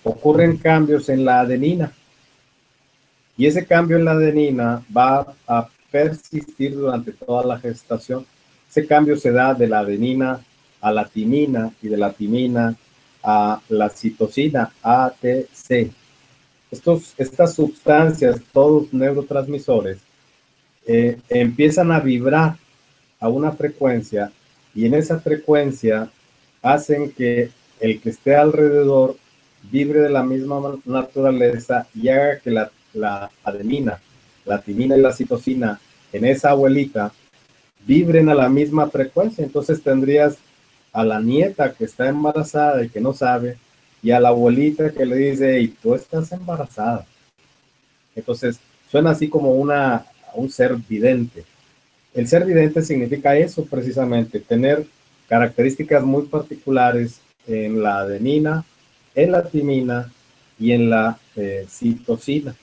Ocurren cambios en la adenina, y ese cambio en la adenina va a persistir durante toda la gestación. Ese cambio se da de la adenina a la timina y de la timina a la citosina, ATC. Estas sustancias, todos neurotransmisores, empiezan a vibrar a una frecuencia, y en esa frecuencia hacen que el que esté alrededor vibre de la misma naturaleza y haga que la adenina, la timina y la citosina en esa abuelita vibren a la misma frecuencia. Entonces tendrías a la nieta que está embarazada y que no sabe, y a la abuelita que le dice, y tú estás embarazada. Entonces suena así como un ser vidente. El ser vidente significa eso precisamente, tener características muy particulares en la adenina, en la timina y en la citosina.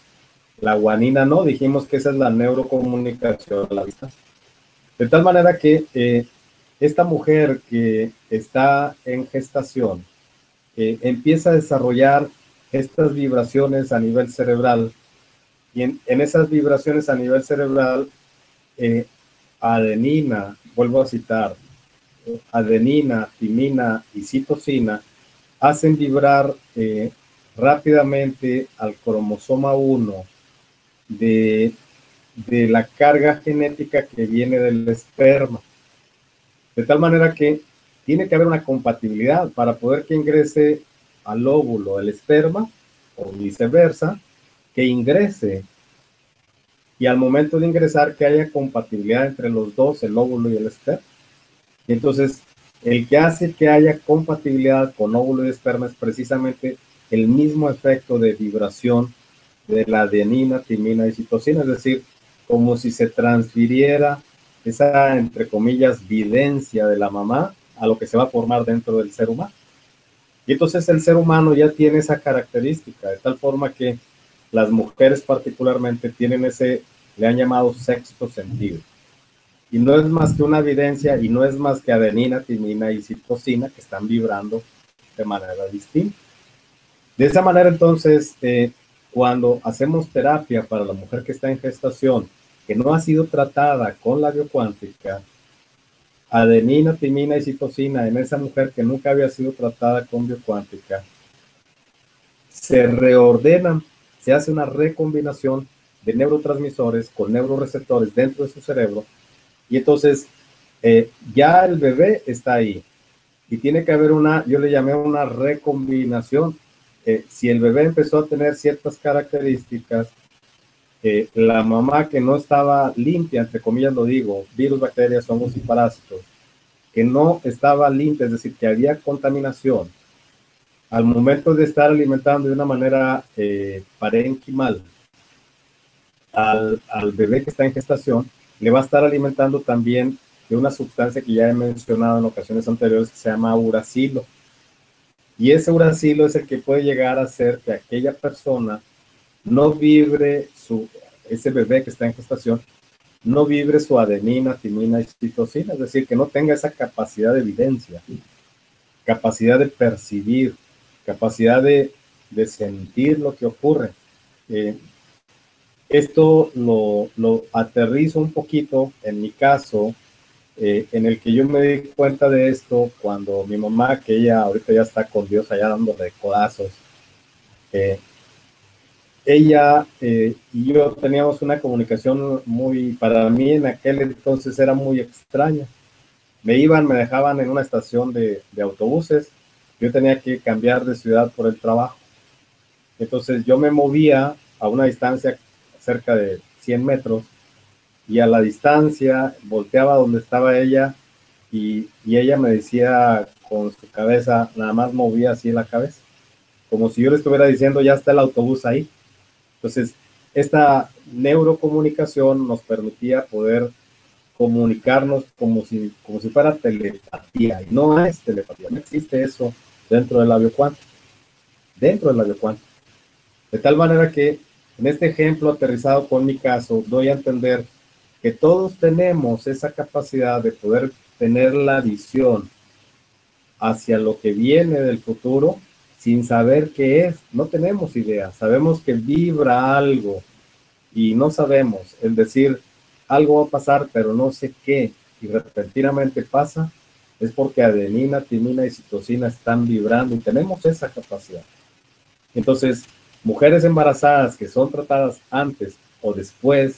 La guanina no, dijimos que esa es la neurocomunicación a la vista. De tal manera que esta mujer que está en gestación empieza a desarrollar estas vibraciones a nivel cerebral, y en esas vibraciones a nivel cerebral, adenina, vuelvo a citar, adenina, timina y citosina hacen vibrar rápidamente al cromosoma 1 de la carga genética que viene del esperma. De tal manera que tiene que haber una compatibilidad para poder que ingrese al óvulo el esperma, o viceversa, que ingrese, y al momento de ingresar que haya compatibilidad entre los dos, el óvulo y el esperma. Y entonces, el que hace que haya compatibilidad con óvulo y esperma es precisamente el mismo efecto de vibración de la adenina, timina y citosina, es decir, como si se transfiriera esa, entre comillas, videncia de la mamá a lo que se va a formar dentro del ser humano. Y entonces el ser humano ya tiene esa característica, de tal forma que las mujeres particularmente tienen ese, le han llamado sexto sentido. Y no es más que una evidencia, y no es más que adenina, timina y citosina que están vibrando de manera distinta. De esa manera, entonces, cuando hacemos terapia para la mujer que está en gestación, que no ha sido tratada con la biocuántica, adenina, timina y citosina en esa mujer que nunca había sido tratada con biocuántica, se reordenan, se hace una recombinación de neurotransmisores con neuroreceptores dentro de su cerebro, y entonces ya el bebé está ahí, y tiene que haber una, yo le llamé una recombinación. Si el bebé empezó a tener ciertas características, la mamá que no estaba limpia, entre comillas lo digo, virus, bacterias, hongos y parásitos, que no estaba limpia, es decir, que había contaminación, al momento de estar alimentando de una manera parenquimal al bebé que está en gestación, le va a estar alimentando también de una sustancia que ya he mencionado en ocasiones anteriores que se llama uracilo. Y ese uracilo es el que puede llegar a hacer que aquella persona no vibre ese bebé que está en gestación, no vibre su adenina, timina y citosina, es decir, que no tenga esa capacidad de evidencia, capacidad de percibir, capacidad de sentir lo que ocurre. Esto lo aterrizo un poquito en mi caso, en el que yo me di cuenta de esto cuando mi mamá, que ella ahorita ya está con Dios allá dándole codazos, ella y yo teníamos una comunicación muy, para mí en aquel entonces era muy extraña. Me dejaban en una estación de autobuses, yo tenía que cambiar de ciudad por el trabajo. Entonces yo me movía a una distancia cerca de 100 metros y a la distancia volteaba donde estaba ella y ella me decía con su cabeza, nada más movía así la cabeza, como si yo le estuviera diciendo, ya está el autobús ahí. Entonces, esta neurocomunicación nos permitía poder comunicarnos como si fuera telepatía. Y no es telepatía, no existe eso dentro del labio cuántico. Dentro del labio cuántico. De tal manera que en este ejemplo aterrizado con mi caso, doy a entender que todos tenemos esa capacidad de poder tener la visión hacia lo que viene del futuro sin saber qué es. No tenemos idea. Sabemos que vibra algo y no sabemos. Es decir, algo va a pasar, pero no sé qué, y repentinamente pasa, es porque adenina, timina y citosina están vibrando y tenemos esa capacidad. Entonces, mujeres embarazadas que son tratadas antes o después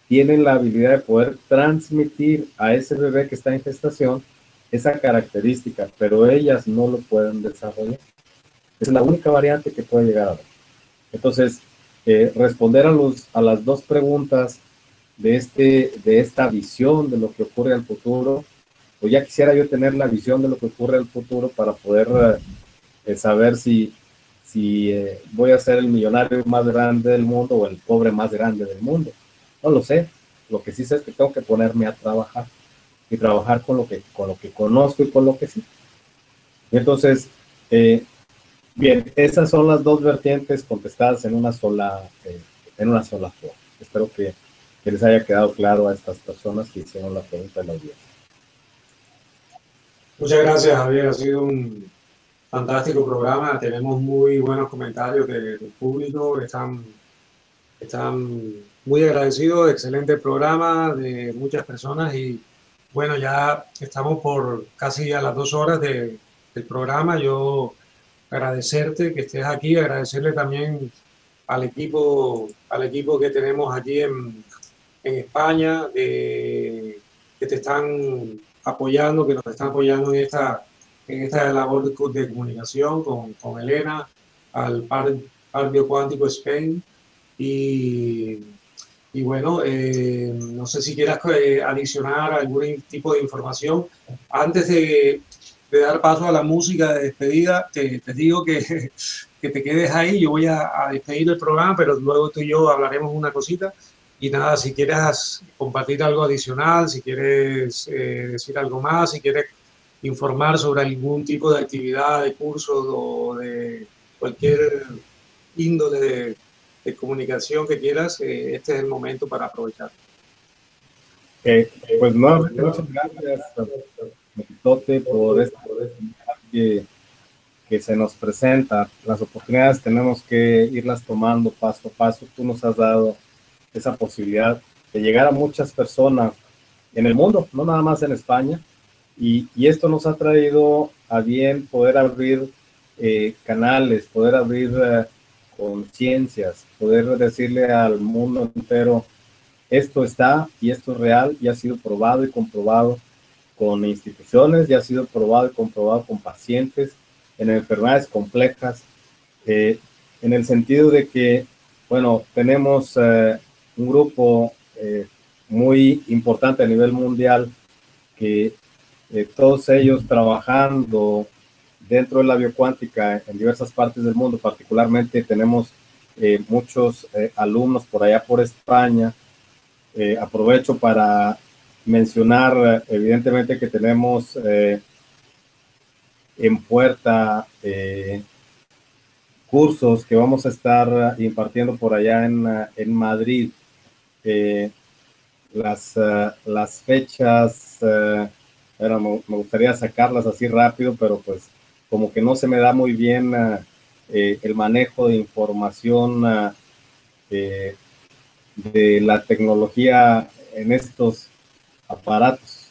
tienen la habilidad de poder transmitir a ese bebé que está en gestación esa característica, pero ellas no lo pueden desarrollar. Es la única variante que puede llegar a ver. Entonces, responder a las dos preguntas de esta visión de lo que ocurre al futuro, pues ya quisiera yo tener la visión de lo que ocurre al futuro para poder saber si voy a ser el millonario más grande del mundo o el pobre más grande del mundo. No lo sé. Lo que sí sé es que tengo que ponerme a trabajar y trabajar con lo que conozco y con lo que sí. Y entonces, bien, esas son las dos vertientes contestadas en una sola forma. Espero que les haya quedado claro a estas personas que hicieron la pregunta de la audiencia. Muchas gracias, Javier. Ha sido un fantástico programa. Tenemos muy buenos comentarios del público. Están muy agradecidos. Excelente programa de muchas personas. Y bueno, ya estamos por casi a las 2 horas del programa. Yo agradecerte que estés aquí, agradecerle también al equipo que tenemos aquí en España, que te están apoyando, que nos están apoyando en esta labor de comunicación con Elena, al Par Biocuántico Spain. Y, y bueno, no sé si quieras adicionar algún tipo de información. Antes de dar paso a la música de despedida, te digo que te quedes ahí. Yo voy a despedir el programa, pero luego tú y yo hablaremos una cosita. Y nada, si quieres compartir algo adicional, si quieres decir algo más, si quieres informar sobre algún tipo de actividad, de curso o de cualquier índole de comunicación que quieras, este es el momento para aprovechar. Pues no, muchas gracias, Tote, por esta que se nos presenta. Las oportunidades tenemos que irlas tomando paso a paso. Tú nos has dado esa posibilidad de llegar a muchas personas en el mundo, no nada más en España, y esto nos ha traído a bien poder abrir canales, poder abrir conciencias, poder decirle al mundo entero, esto está y esto es real y ha sido probado y comprobado con instituciones, ya ha sido probado y comprobado con pacientes en enfermedades complejas, en el sentido de que, bueno, tenemos un grupo muy importante a nivel mundial que todos ellos trabajando dentro de la biocuántica en diversas partes del mundo, particularmente tenemos muchos alumnos por allá por España. Aprovecho para mencionar evidentemente que tenemos en puerta cursos que vamos a estar impartiendo por allá en Madrid. Las fechas, me gustaría sacarlas así rápido, pero pues como que no se me da muy bien el manejo de información de la tecnología en estos aparatos.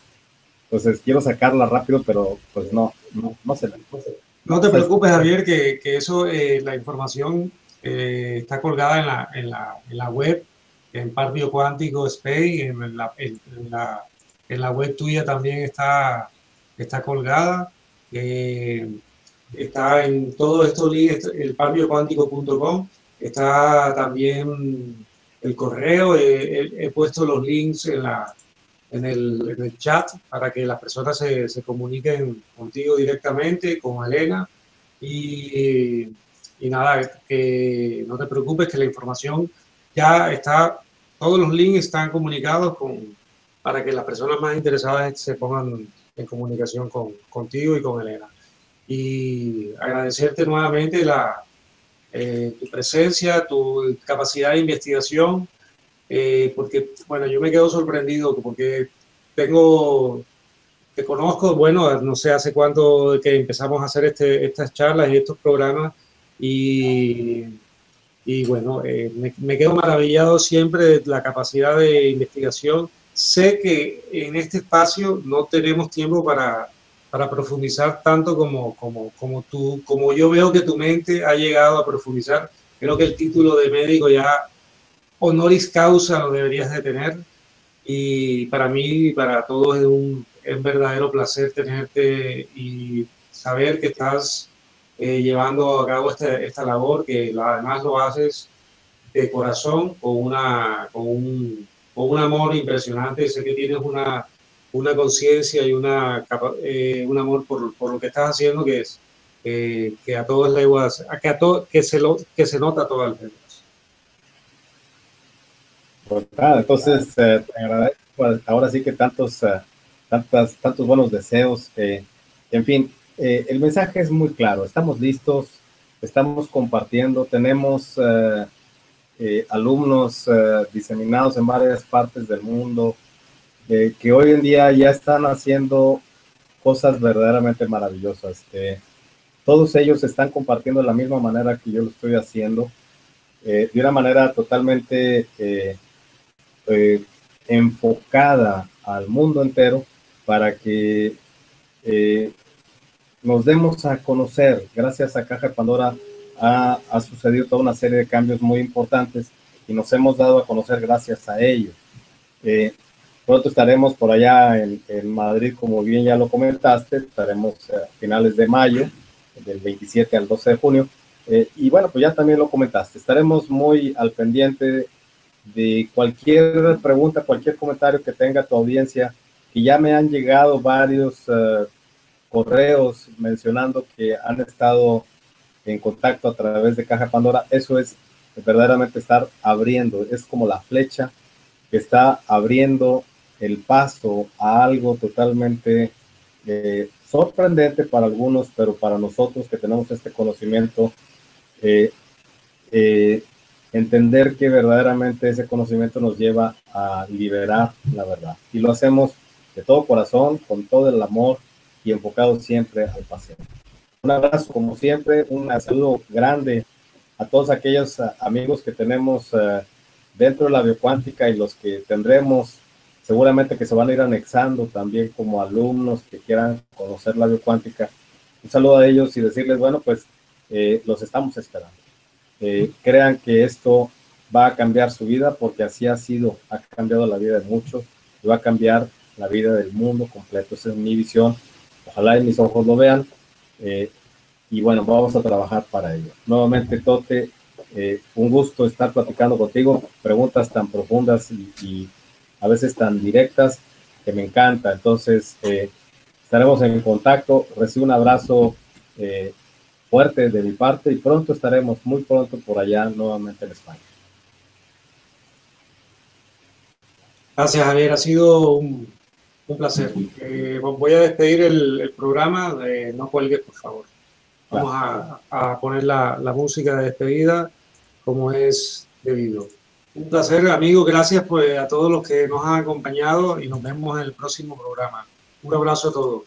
Entonces quiero sacarla rápido, pero pues no se la. No te preocupes, Javier, que eso, la información está colgada en la web, en Par Biocuántico Space, en la web tuya también está colgada. Está en todos estos links, el parbiocuántico.com, está también el correo, he puesto los links en el chat para que las personas se comuniquen contigo directamente, con Elena. Y nada, que no te preocupes, que la información ya está, todos los links están comunicados para que las personas más interesadas se pongan en comunicación contigo y con Elena. Y agradecerte nuevamente tu presencia, tu capacidad de investigación, porque, bueno, yo me quedo sorprendido porque te conozco, bueno, no sé hace cuánto que empezamos a hacer estas charlas y estos programas y bueno, me quedo maravillado siempre de la capacidad de investigación. Sé que en este espacio no tenemos tiempo para profundizar tanto como yo veo que tu mente ha llegado a profundizar. Creo que el título de médico ya honoris causa lo deberías de tener. Y para mí y para todos es un verdadero placer tenerte y saber que estás llevando a cabo esta labor, que además lo haces de corazón, con un amor impresionante. Sé que tienes una conciencia y un amor por lo que estás haciendo, que es que a todos leguas, que se nota a todas las lenguas. Pues nada, entonces te agradezco ahora sí que tantos buenos deseos. En fin, el mensaje es muy claro. Estamos listos, estamos compartiendo, tenemos alumnos diseminados en varias partes del mundo que hoy en día ya están haciendo cosas verdaderamente maravillosas. Todos ellos están compartiendo de la misma manera que yo lo estoy haciendo, de una manera totalmente enfocada al mundo entero para que nos demos a conocer. Gracias a Caja de Pandora ha sucedido toda una serie de cambios muy importantes y nos hemos dado a conocer gracias a ello. Pronto estaremos por allá en Madrid, como bien ya lo comentaste, estaremos a finales de mayo, del 27 al 12 de junio, y bueno, pues ya también lo comentaste, estaremos muy al pendiente de cualquier pregunta, cualquier comentario que tenga tu audiencia, que ya me han llegado varios correos mencionando que han estado en contacto a través de Caja Pandora. Eso es verdaderamente estar abriendo, es como la flecha que está abriendo el paso a algo totalmente sorprendente para algunos, pero para nosotros que tenemos este conocimiento, entender que verdaderamente ese conocimiento nos lleva a liberar la verdad. Y lo hacemos de todo corazón, con todo el amor y enfocado siempre al paciente. Un abrazo como siempre, un saludo grande a todos aquellos amigos que tenemos dentro de la biocuántica y los que tendremos seguramente que se van a ir anexando también como alumnos que quieran conocer la biocuántica. Un saludo a ellos y decirles, bueno, pues los estamos esperando. Crean que esto va a cambiar su vida porque así ha sido, ha cambiado la vida de muchos y va a cambiar la vida del mundo completo. Esa es mi visión. Ojalá y mis ojos lo vean. Y bueno, vamos a trabajar para ello. Nuevamente, Tote, un gusto estar platicando contigo. Preguntas tan profundas y a veces tan directas que me encanta. Entonces, estaremos en contacto. Recibe un abrazo fuerte de mi parte y pronto estaremos, muy pronto por allá nuevamente en España. Gracias, Javier. Ha sido un placer. Voy a despedir el programa. No cuelgues, por favor. Vamos a poner la música de despedida como es debido. Un placer, amigo. Gracias pues, a todos los que nos han acompañado y nos vemos en el próximo programa. Un abrazo a todos.